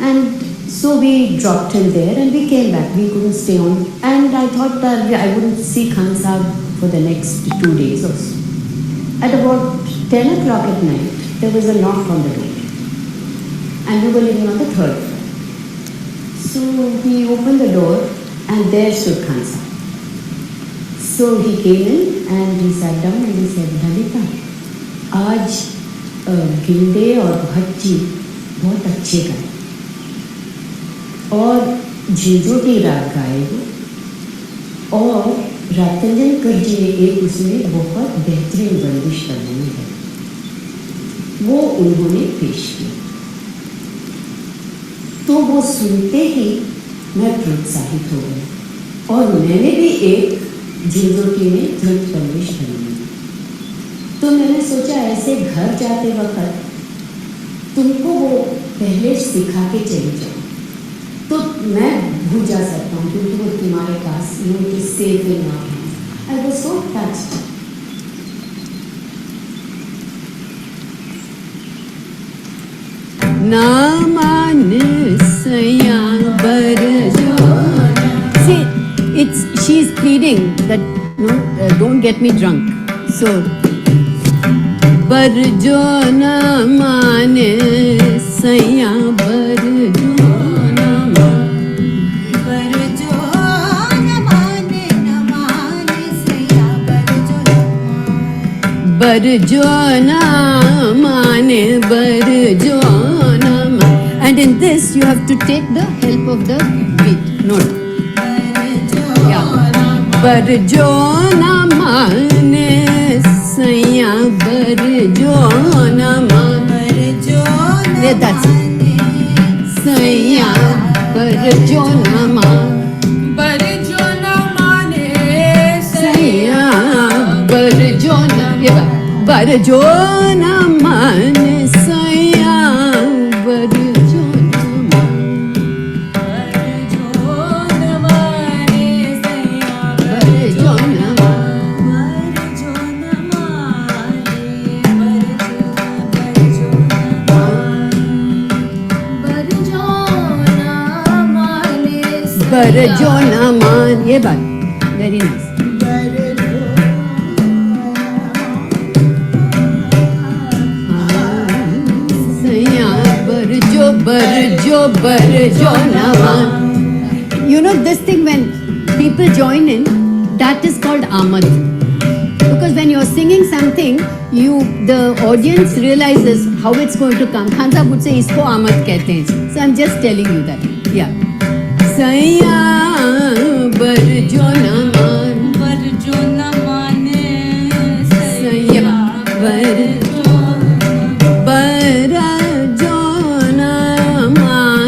S3: And so we dropped him there and we came back. We couldn't stay on. And I thought that I wouldn't see Khan Sahib for the next 2 days or so. At about 10 o'clock at night, there was a knock on the door. And we were living on the 3rd floor. So we opened the door And there stood Khansa. So he came in and he sat down and he said, Lalita, आज गिंडे और भट्ट जी बहुत अच्छे गाए और झिंझोटी राग गाए वो, और रातंजनकर जी ने एक उसमें बहुत बेहतरीन बंदिश बनाई है, वो उन्होंने पेश किया। तो वो सुनते ही मैं प्रोत्साहित हो गई और मैंने भी एक झिंझोटी में धृत बंदिश बनाई। तो मैंने सोचा ऐसे घर जाते वक्त तुमको वो पहले सिखा के चली जाओ तो मैं भूल जा सकता हूँ, क्योंकि वो तुम्हारे पास मुझे save in our hands. I was so touched. See, she's pleading that don't get me drunk. So बरजो न माने सैया बरजो न माने सैया बरजो न माने and in this you have to take the help of the beat note. बरजो न माने सैया बरजो न माने, that's it. सैया बरजो न माने सैया बरजो न बरजो न माने सैया बरजो बरजो न मान, ये बात वेरी नाइस। सैया बरजो बरजो बरजो न मान। You know this thing, when people join in, that is called Amad. Because when you're singing something, the audience realizes how it's going to come. Khan Sahab would say, isko Amad kehte hain. So I'm just telling you that. Yeah. सैया बरजो न माने सैया बरजो न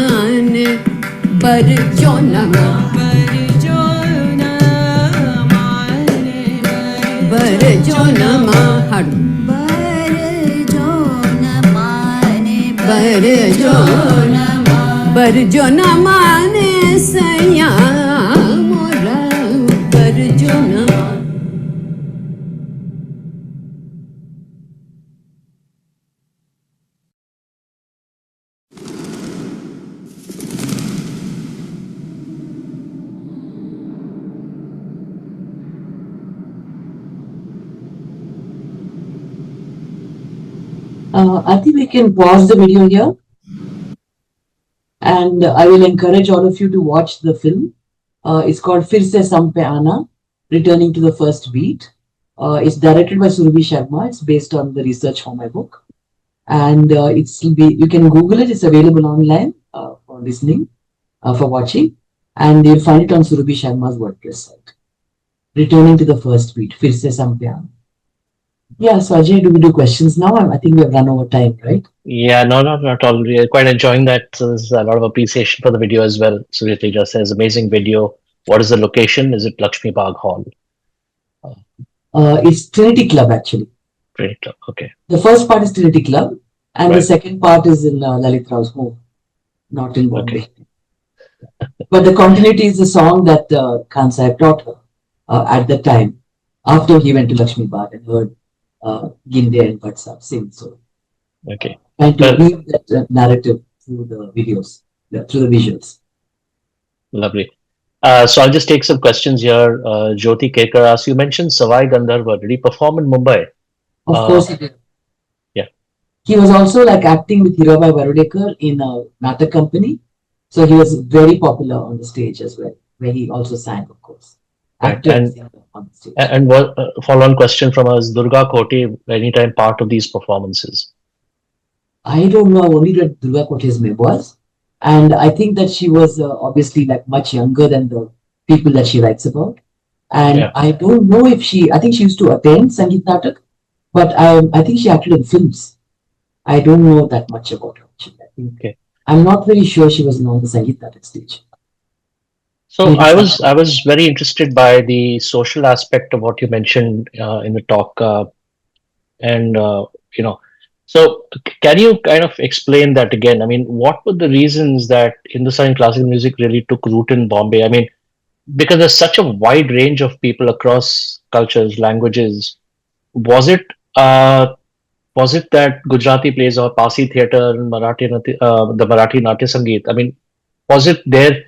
S3: माने बरजो न बरजो न बरजो न माने सैया मोरा बरजो न।
S2: I think we can pause the video here. And I will encourage all of you to watch the film. It's called Phir se Aana, Returning to the First Beat. It's directed by Surabhi Sharma. It's based on the research for my book. And you can Google it. It's available online for listening, for watching. And you'll find it on Surabhi Sharma's WordPress site. Returning to the First Beat, Phir se Aana. Yeah, so Ajay, do we do questions now? I think we have run over time, right?
S1: Yeah, no, not at all. We're quite enjoying that. So there's a lot of appreciation for the video as well. Surya Teja says, amazing video. What is the location? Is it Lakshmi Bagh Hall?
S2: It's Trinity Club, actually.
S1: Trinity Club, okay.
S2: The first part is Trinity Club, and
S1: Right.
S2: the second part is in Lalit Rao's home, not in Bombay.
S1: Okay.
S2: But the continuity is the song that Khan Sahib taught her at the time, after he went to Lakshmi Bagh and heard Ginde and Bhatt Sahib sing. So,
S1: Okay.
S2: trying to weave that narrative through the videos, through the visuals.
S1: Lovely. So I'll just take some questions here. Jyoti Kekar asks, you mentioned Savai Gandharva. Did he perform in Mumbai?
S2: Of course he did.
S1: Yeah.
S2: He was also like acting with Hirabai Varudekar in a Natak company. So he was very popular on the stage as well. where he also sang, of course.
S1: Right.
S2: Actor and singer on the stage.
S1: And what follow-on question from us, Durga Koti, anytime part of these performances?
S2: I don't know. I've only read Durga Kote's memoirs, and I think that she was obviously like much younger than the people that she writes about. And
S1: Yeah.
S2: I don't know if she. I think she used to attend Sangeet Natak, but I think she acted in films. I don't know that much about her. Actually. I think
S1: Okay.
S2: I'm not very sure she was on the Sangeet Natak stage.
S1: So
S2: Maybe some.
S1: I was very interested by the social aspect of what you mentioned in the talk, and you know, so can you kind of explain that again? I mean, what were the reasons that Hindustani classical music really took root in Bombay? I mean, because there's such a wide range of people across cultures, languages. Was it uh, was it that Gujarati plays or Parsi theatre and the Marathi Natya Sangeet? I mean, was it there?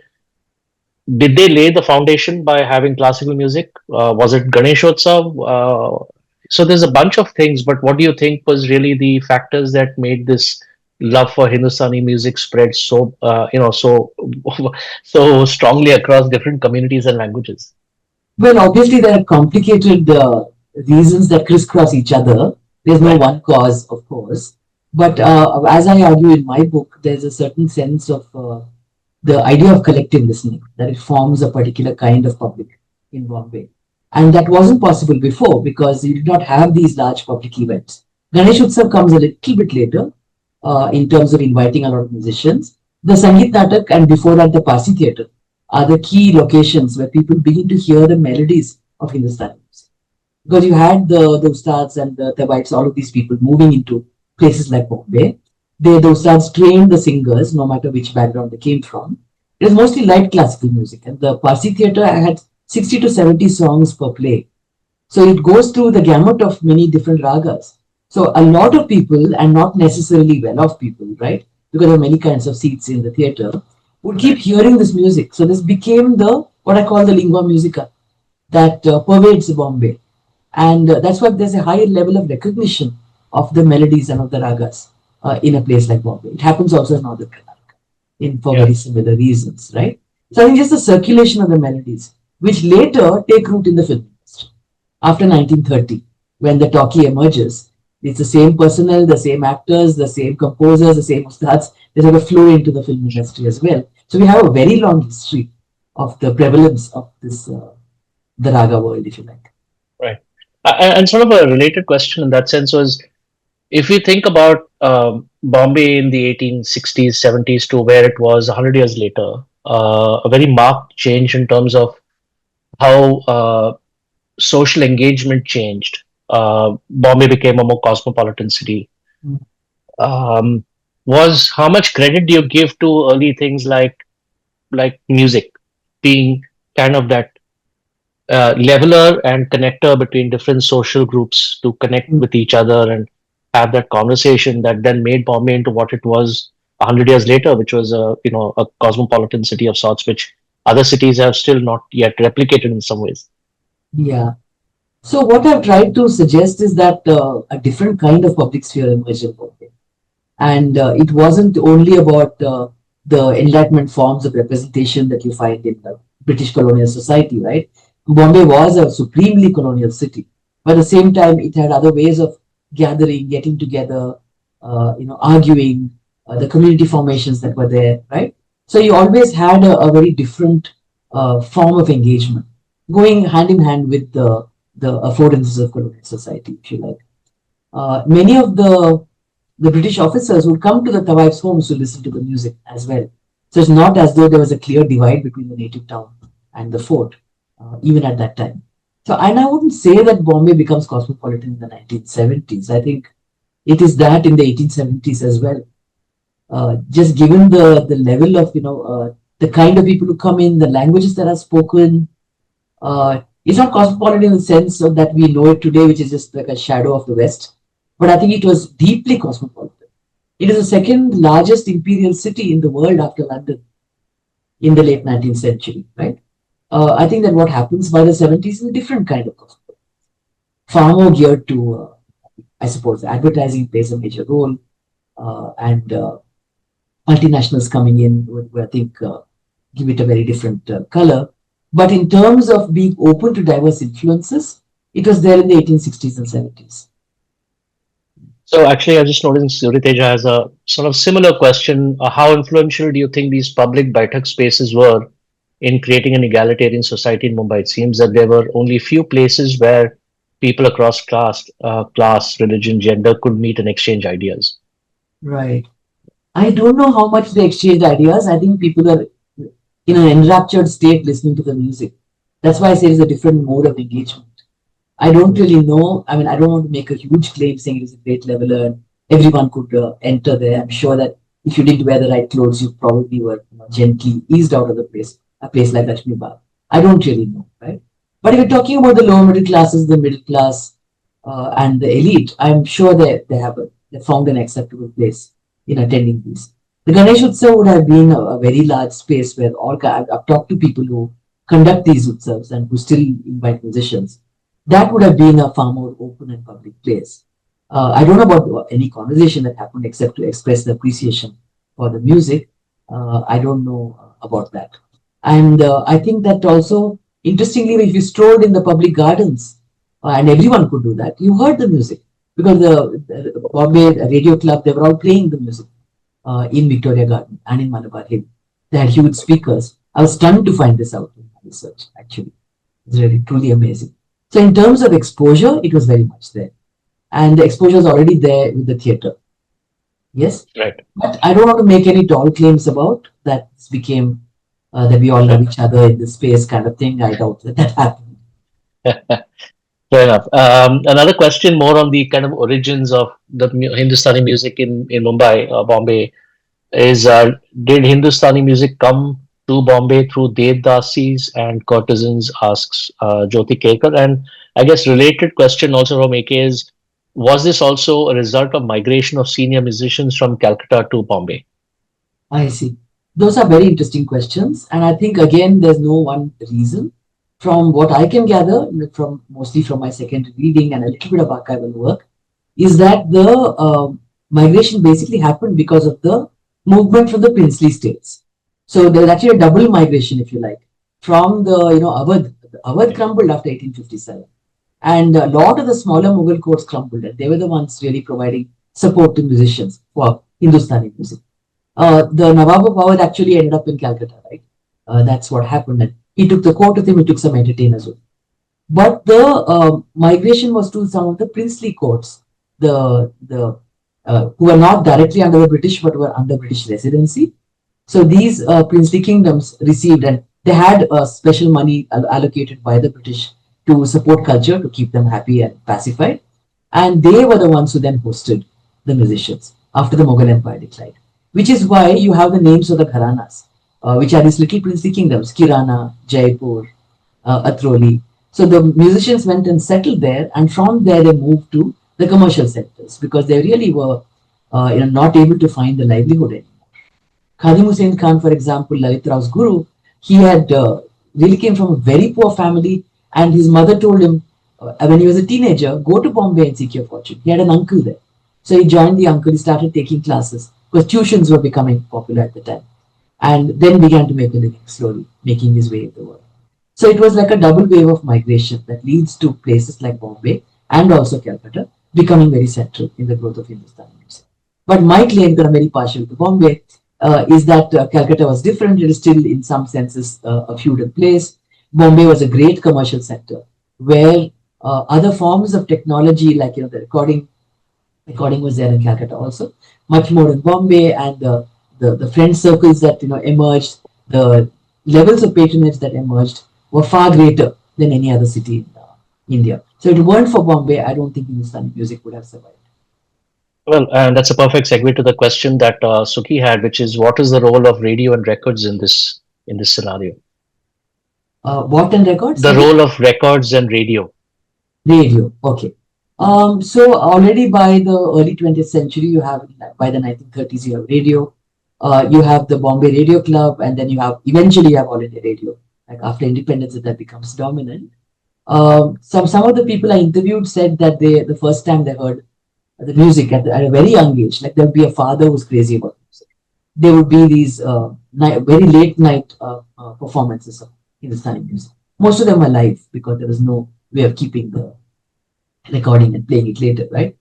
S1: Did they lay the foundation by having classical music? Was it Ganeshotsav? So there's a bunch of things, but what do you think was really the factors that made this love for Hindustani music spread so so so strongly across different communities and languages?
S2: Well, obviously there are complicated reasons that crisscross each other. There's no
S1: Right.
S2: one cause, of course, but as I argue in my book, there's a certain sense of the idea of collective listening, that it forms a particular kind of public in Bombay. And that wasn't possible before because you did not have these large public events. Ganesh Utsav comes a little bit later in terms of inviting a lot of musicians. The Sangeet Natak and before that the Parsi Theatre are the key locations where people begin to hear the melodies of Hindustani music. Because you had the Ustads and the Tawaites, all of these people moving into places like Bombay. The Ustads trained the singers, no matter which background they came from. It was mostly light classical music, and the Parsi theatre had 60 to 70 songs per play. So it goes through the gamut of many different ragas. So a lot of people, and not necessarily well-off people, right? Because there are many kinds of seats in the theatre, would keep hearing this music. So this became the what I call the lingua musica that pervades Bombay, and that's why there's a higher level of recognition of the melodies and of the ragas in a place like Bombay. It happens also in Northern Karnataka, in for
S1: Yeah.
S2: very similar reasons, right? So I think just the circulation of the melodies, which later take root in the film industry after 1930, when the talkie emerges. It's the same personnel, the same actors, the same composers, the same ustads. They sort of flow into the film industry as well. So we have a very long history of the prevalence of this the raga world, if you like.
S1: Right. And sort of a related question in that sense was, if we think about Bombay in the 1860s, 70s to where it was 100 years later, a very marked change in terms of how social engagement changed. Bombay became a more cosmopolitan city.
S2: Mm.
S1: Um, was how much credit do you give to early things like music being kind of that leveler and connector between different social groups to connect
S2: Mm.
S1: with each other and have that conversation that then made Bombay into what it was 100 years later, which was a cosmopolitan city of sorts, which other cities have still not yet replicated in some ways.
S2: Yeah. So what I've tried to suggest is that a different kind of public sphere emerged in Bombay. And it wasn't only about the Enlightenment forms of representation that you find in the British colonial society, right? Bombay was a supremely colonial city, but at the same time, it had other ways of gathering, getting together, arguing, the community formations that were there, right? So you always had a very different form of engagement, going hand in hand with the affordances of colonial society, if you like. Many of the British officers would come to the Tawai's homes to listen to the music as well. So it's not as though there was a clear divide between the native town and the fort, even at that time. So, and I wouldn't say that Bombay becomes cosmopolitan in the 1970s. I think it is that in the 1870s as well. Just given the level of, the kind of people who come in, the languages that are spoken, it's not cosmopolitan in the sense of that we know it today, which is just like a shadow of the West. But I think it was deeply cosmopolitan. It is the second largest imperial city in the world after London in the late 19th century, right? I think that what happens by the 70s is a different kind of cosmopolitan, far more geared to, I suppose, advertising plays a major role, and multinationals coming in would I think, give it a very different color. But in terms of being open to diverse influences, it was there in the 1860s and 70s.
S1: So actually, I just noticed Suriteja has a sort of similar question. How influential do you think these public Baitak spaces were in creating an egalitarian society in Mumbai? It seems that there were only few places where people across class, religion, gender could meet and exchange ideas.
S2: Right. I don't know how much they exchanged ideas. I think people are in an enraptured state listening to the music. That's why I say it's a different mode of engagement. I don't really know. I mean, I don't want to make a huge claim saying it is a great leveler and everyone could enter there. I'm sure that if you didn't wear the right clothes, you probably were gently eased out of the place, a place like Lakshmi Bagh. I don't really know, right? But if you're talking about the lower middle classes, the middle class, and the elite, I'm sure they found an acceptable place in attending these. The Ganesh Utsav would have been a very large space where I've talked to people who conduct these utsavs and who still invite musicians. That would have been a far more open and public place. I don't know about any conversation that happened except to express the appreciation for the music. I don't know about that. And I think that also, interestingly, if you strolled in the public gardens, and everyone could do that, you heard the music because the Bombay Radio Club, they were all playing the music in Victoria Garden and in Malabar Hill. They had huge speakers. I was stunned to find this out in my research, actually. It's really truly amazing. So in terms of exposure, it was very much there. And the exposure is already there with the theatre. Yes?
S1: Right.
S2: But I don't want to make any tall claims about that this became that we all love each other in this space kind of thing. I doubt that happened.
S1: Fair enough. Another question more on the kind of origins of the Hindustani music in Mumbai, Bombay, is did Hindustani music come to Bombay through Devdasis and courtesans, asks Jyoti Kekar. And I guess related question also from AK is, was this also a result of migration of senior musicians from Calcutta to Bombay?
S2: I see. Those are very interesting questions. And I think, again, there's no one reason. From what I can gather, from mostly from my secondary reading and a little bit of archival work, is that the migration basically happened because of the movement from the princely states. So there's actually a double migration, if you like, from the Awadh. Awadh crumbled after 1857, and a lot of the smaller Mughal courts crumbled, and they were the ones really providing support to musicians for Hindustani music. The Nawab of Awadh actually ended up in Calcutta, right? That's what happened. And he took the court with him, he took some entertainers with him. But the migration was to some of the princely courts, who were not directly under the British, but were under British residency. So these princely kingdoms received, and they had special money allocated by the British to support culture, to keep them happy and pacified. And they were the ones who then hosted the musicians after the Mughal Empire declined. Which is why you have the names of the gharanas, which are these little princely kingdoms, Kirana, Jaipur, Atroli. So the musicians went and settled there, and from there they moved to the commercial centers because they really were not able to find the livelihood anymore. Khadim Hussain Khan, for example, Lalit Rao's guru, he had really came from a very poor family, and his mother told him when he was a teenager, go to Bombay and seek your fortune. He had an uncle there. So he joined the uncle, he started taking classes because tuitions were becoming popular at the time, and then began to make a living slowly, making his way in the world. So it was like a double wave of migration that leads to places like Bombay and also Calcutta becoming very central in the growth of Hindustani music. But my claim, that I'm very partial to Bombay, is that Calcutta was different. It is still, in some senses, a feudal place. Bombay was a great commercial center where other forms of technology, like the recording was there in Calcutta also, much more in Bombay, and the friend circles that emerged, the levels of patronage that emerged were far greater than any other city in India. So if it weren't for Bombay, I don't think Hindustani music would have survived.
S1: Well, and that's a perfect segue to the question that Sukhi had, which is, what is the role of radio and records in this scenario?
S2: What and records?
S1: The role of records and radio.
S2: Radio, okay. So already by the early 20th century, you have, by the 1930s, you have radio. You have the Bombay Radio Club, and then eventually you have All India Radio. Like after independence, that becomes dominant. Some of the people I interviewed said that the first time they heard the music at a very young age, like there would be a father who was crazy about music. There would be these very late night performances of Hindustani music. Most of them are live because there was no way of keeping the recording and playing it later, right?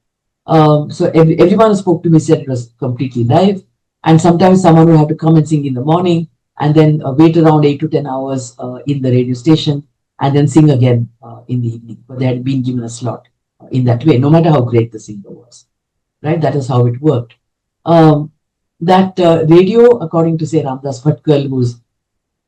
S2: So everyone who spoke to me said it was completely live, and sometimes someone would have to come and sing in the morning and then wait around 8 to 10 hours in the radio station and then sing again in the evening. But they had been given a slot in that way, no matter how great the singer was, right? That is how it worked. That radio, according to say Ramdas Bhatkal, who's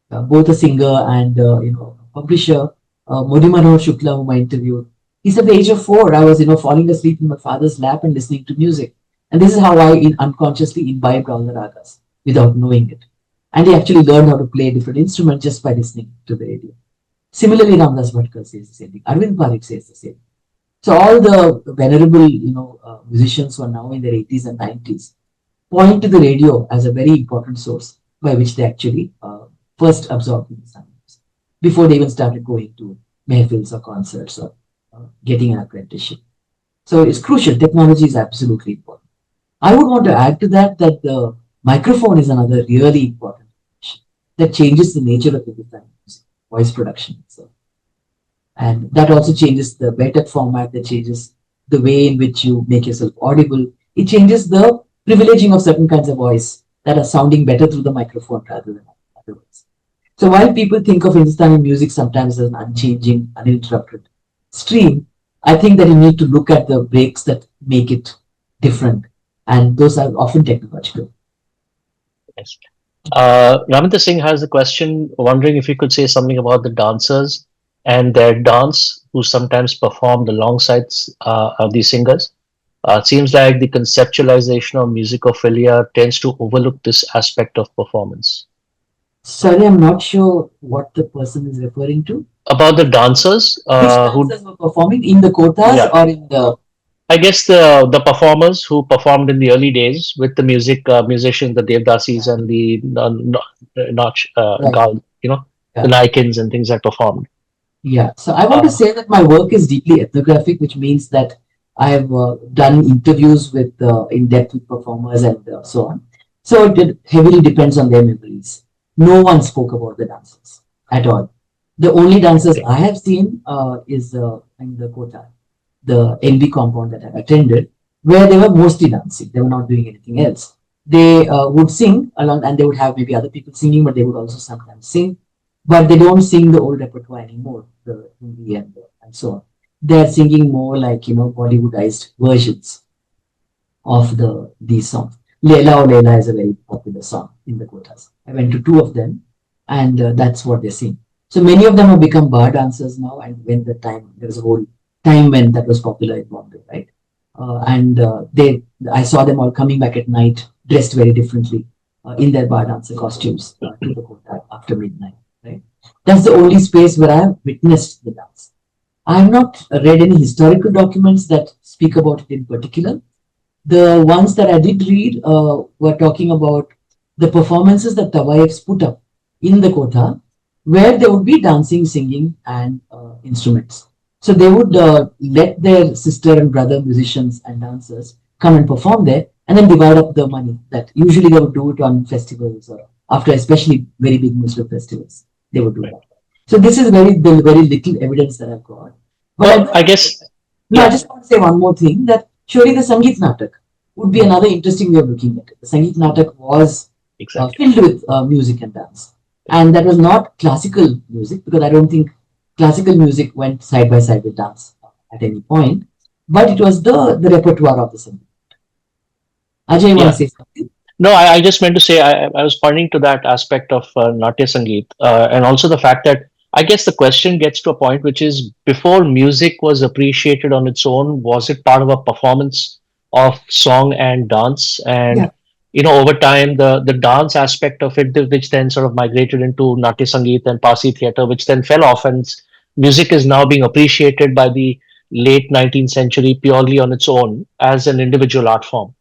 S2: both a singer and a publisher, Modi Manohar Shukla, whom I interviewed, he said, at the age of 4, I was falling asleep in my father's lap and listening to music, and this is how I unconsciously imbibed all the ragas without knowing it. And he actually learned how to play different instruments just by listening to the radio. Similarly, Ramdas Bhatkal says the same thing. Arvind Parikh says the same. So all the venerable musicians who are now in their 80s and 90s point to the radio as a very important source by which they actually first absorbed Hindustani music before they even started going to mehfils or concerts or getting an apprenticeship. So it's crucial. Technology is absolutely important. I would want to add to that the microphone is another really important issue that changes the nature of Hindustani music, voice production itself. And that also changes the better format, that changes the way in which you make yourself audible. It changes the privileging of certain kinds of voice that are sounding better through the microphone rather than otherwise. So while people think of Hindustani music sometimes as an unchanging, uninterrupted stream, I think that you need to look at the breaks that make it different. And those are often technological.
S1: Yes. Raminda Singh has a question, wondering if you could say something about the dancers and their dance, who sometimes performed alongside of these singers. It seems like the conceptualization of musicophilia tends to overlook this aspect of performance.
S2: Sorry, I'm not sure what the person is referring to.
S1: About the dancers,
S2: Which dancers were performing in the kotas or in the?
S1: I guess the performers who performed in the early days with the musicians, the Devdasis and the the Naikins and things that performed.
S2: Yeah, so I want to say that my work is deeply ethnographic, which means that I have done interviews with in depth with performers and so on. So it heavily depends on their memories. No one spoke about the dancers at all. The only dancers I have seen is in the Kota, the NB compound that I've attended, where they were mostly dancing. They were not doing anything else. They would sing along, and they would have maybe other people singing, but they would also sometimes sing. But they don't sing the old repertoire anymore, the Hindi and so on. They're singing more like Bollywoodized versions of these songs. Leila O Leila is a very popular song in the Kotas. I went to 2 of them, and that's what they sing. So many of them have become bar dancers now, and when there was a whole time when that was popular in Bombay, right? I saw them all coming back at night, dressed very differently in their bar dancer costumes to the Kota after midnight, right? That's the only space where I have witnessed the dance. I have not read any historical documents that speak about it in particular. The ones that I did read were talking about the performances that Tawaiefs put up in the Kota, where there would be dancing, singing, and instruments. So they would let their sister and brother musicians and dancers come and perform there, and then divide up the money. That usually they would do it on festivals or after, especially very big Muslim festivals. They would do that. So this is very little evidence that I've got. But
S1: I guess.
S2: No, I just want to say one more thing, that surely the Sangeet Natak would be another interesting way of looking at it. The Sangeet Natak was filled with music and dance. And that was not classical music, because I don't think classical music went side by side with dance at any point. But it was the repertoire of the Sangeet. Ajay, you want to say something?
S1: No, I just meant to say I was pointing to that aspect of Natya Sangeet and also the fact that I guess the question gets to a point which is, before music was appreciated on its own, was it part of a performance of song and dance? And over time, the dance aspect of it, which then sort of migrated into Natya Sangeet and Parsi theatre, which then fell off, and music is now being appreciated by the late 19th century purely on its own as an individual art form.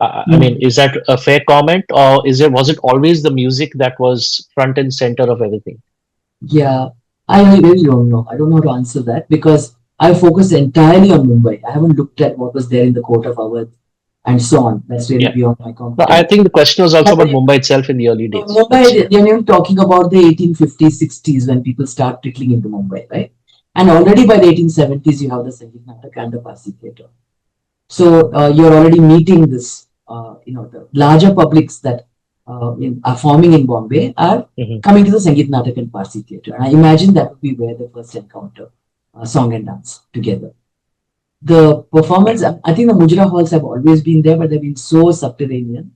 S1: I mean, is that a fair comment, or was it always the music that was front and center of everything?
S2: Yeah, I really don't know. I don't know how to answer that, because I focused entirely on Mumbai. I haven't looked at what was there in the court of Awadh. and so on. That's really
S1: Yeah.
S2: beyond my
S1: No,
S2: competence.
S1: I think the question was also about Mumbai itself in the early days.
S2: Mumbai, you're talking about the 1850s, 60s when people start trickling into Mumbai, right? And already by the 1870s, you have the Sangeet Natak and the Parsi theatre. So you're already meeting this, the larger publics that are forming in Bombay are coming to the Sangeet Natak and Parsi theatre. And I imagine that would be where they first encounter song and dance together. The performance, I think the Mujra halls have always been there, but they've been so subterranean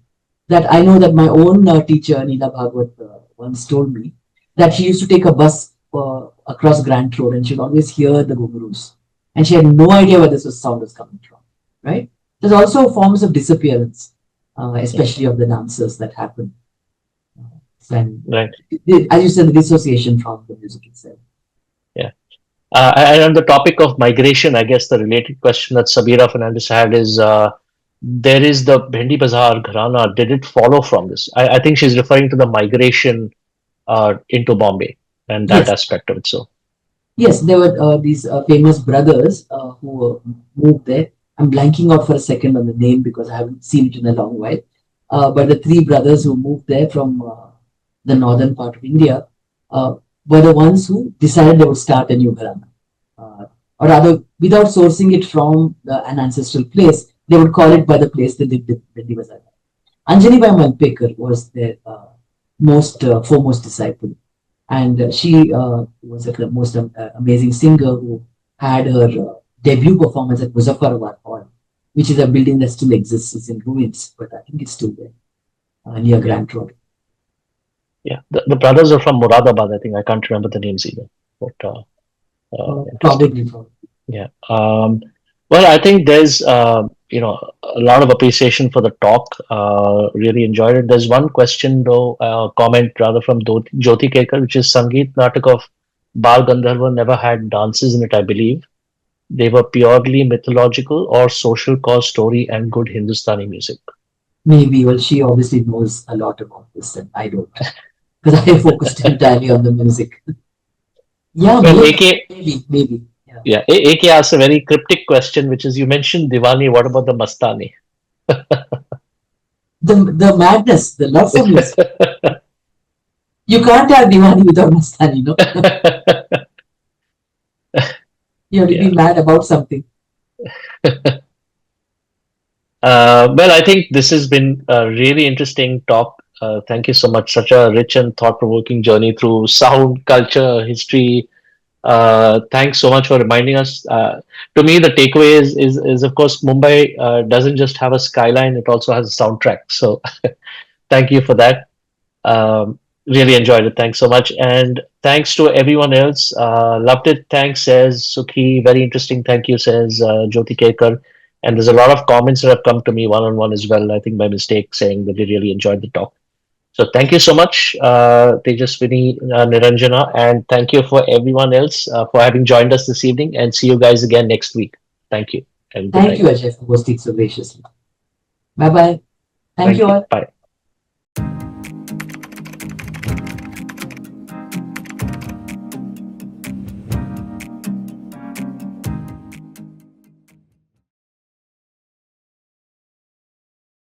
S2: that I know that my own teacher, Neela Bhagwat, once told me that she used to take a bus across Grand Road and she'd always hear the gungroos. And she had no idea where this sound was coming from, right? There's also forms of disappearance, especially of the dancers that happen. When,
S1: right.
S2: As you said, the dissociation from the music itself.
S1: Yeah. And on the topic of migration, I guess the related question that Sabira Fernandez had is, there is the Bhendi Bazaar Gharana. Did it follow from this? I think she's referring to the migration into Bombay and that aspect of it. So,
S2: yes, there were these famous brothers who moved there. I'm blanking out for a second on the name because I haven't seen it in a long while. But the three brothers who moved there from the northern part of India were the ones who decided they would start a new Gharana. Or rather, without sourcing it from an ancestral place, they would call it by the place they lived in, Bhendi Bazaar. Anjani Bai Malpekar was their foremost disciple. And she was the most amazing singer who had her debut performance at Musicophilia Hall, which is a building that still exists. It's in ruins, but I think it's still there near Grand Road.
S1: Yeah, the brothers are from Moradabad. I think I can't remember the names either. But
S2: probably.
S1: Yeah. Well, I think there's a lot of appreciation for the talk. Really enjoyed it. There's one question though, comment rather from Jyoti Kekar, which is Sangeet Natak of Bal Gandharva never had dances in it, I believe. They were purely mythological or social cause story and good Hindustani music.
S2: Maybe. Well, she obviously knows a lot about this and I don't. Because I focused entirely on the music. Yeah,
S1: well,
S2: maybe.
S1: Yeah, AK asks a very cryptic question, which is, you mentioned Diwani, what about the Mastani?
S2: The madness, the love for music. You can't have Diwani without Mastani, no? You have to be mad about something.
S1: Well, I think this has been a really interesting talk. Thank you so much. Such a rich and thought-provoking journey through sound, culture, history. Thanks so much for reminding us. To me, the takeaway is of course, Mumbai doesn't just have a skyline; it also has a soundtrack. So, thank you for that. Really enjoyed it. Thanks so much, and thanks to everyone else. Loved it. Thanks, says Sukhi. Very interesting. Thank you, says Jyoti Kekar. And there's a lot of comments that have come to me one-on-one as well. I think by mistake, saying that they really enjoyed the talk. So thank you so much, Tejaswini Niranjana, and thank you for everyone else for having joined us this evening. And see you guys again next week. Thank you. And
S2: thank you, Ajay, for hosting so graciously. Bye bye. Thank you all.
S1: Bye.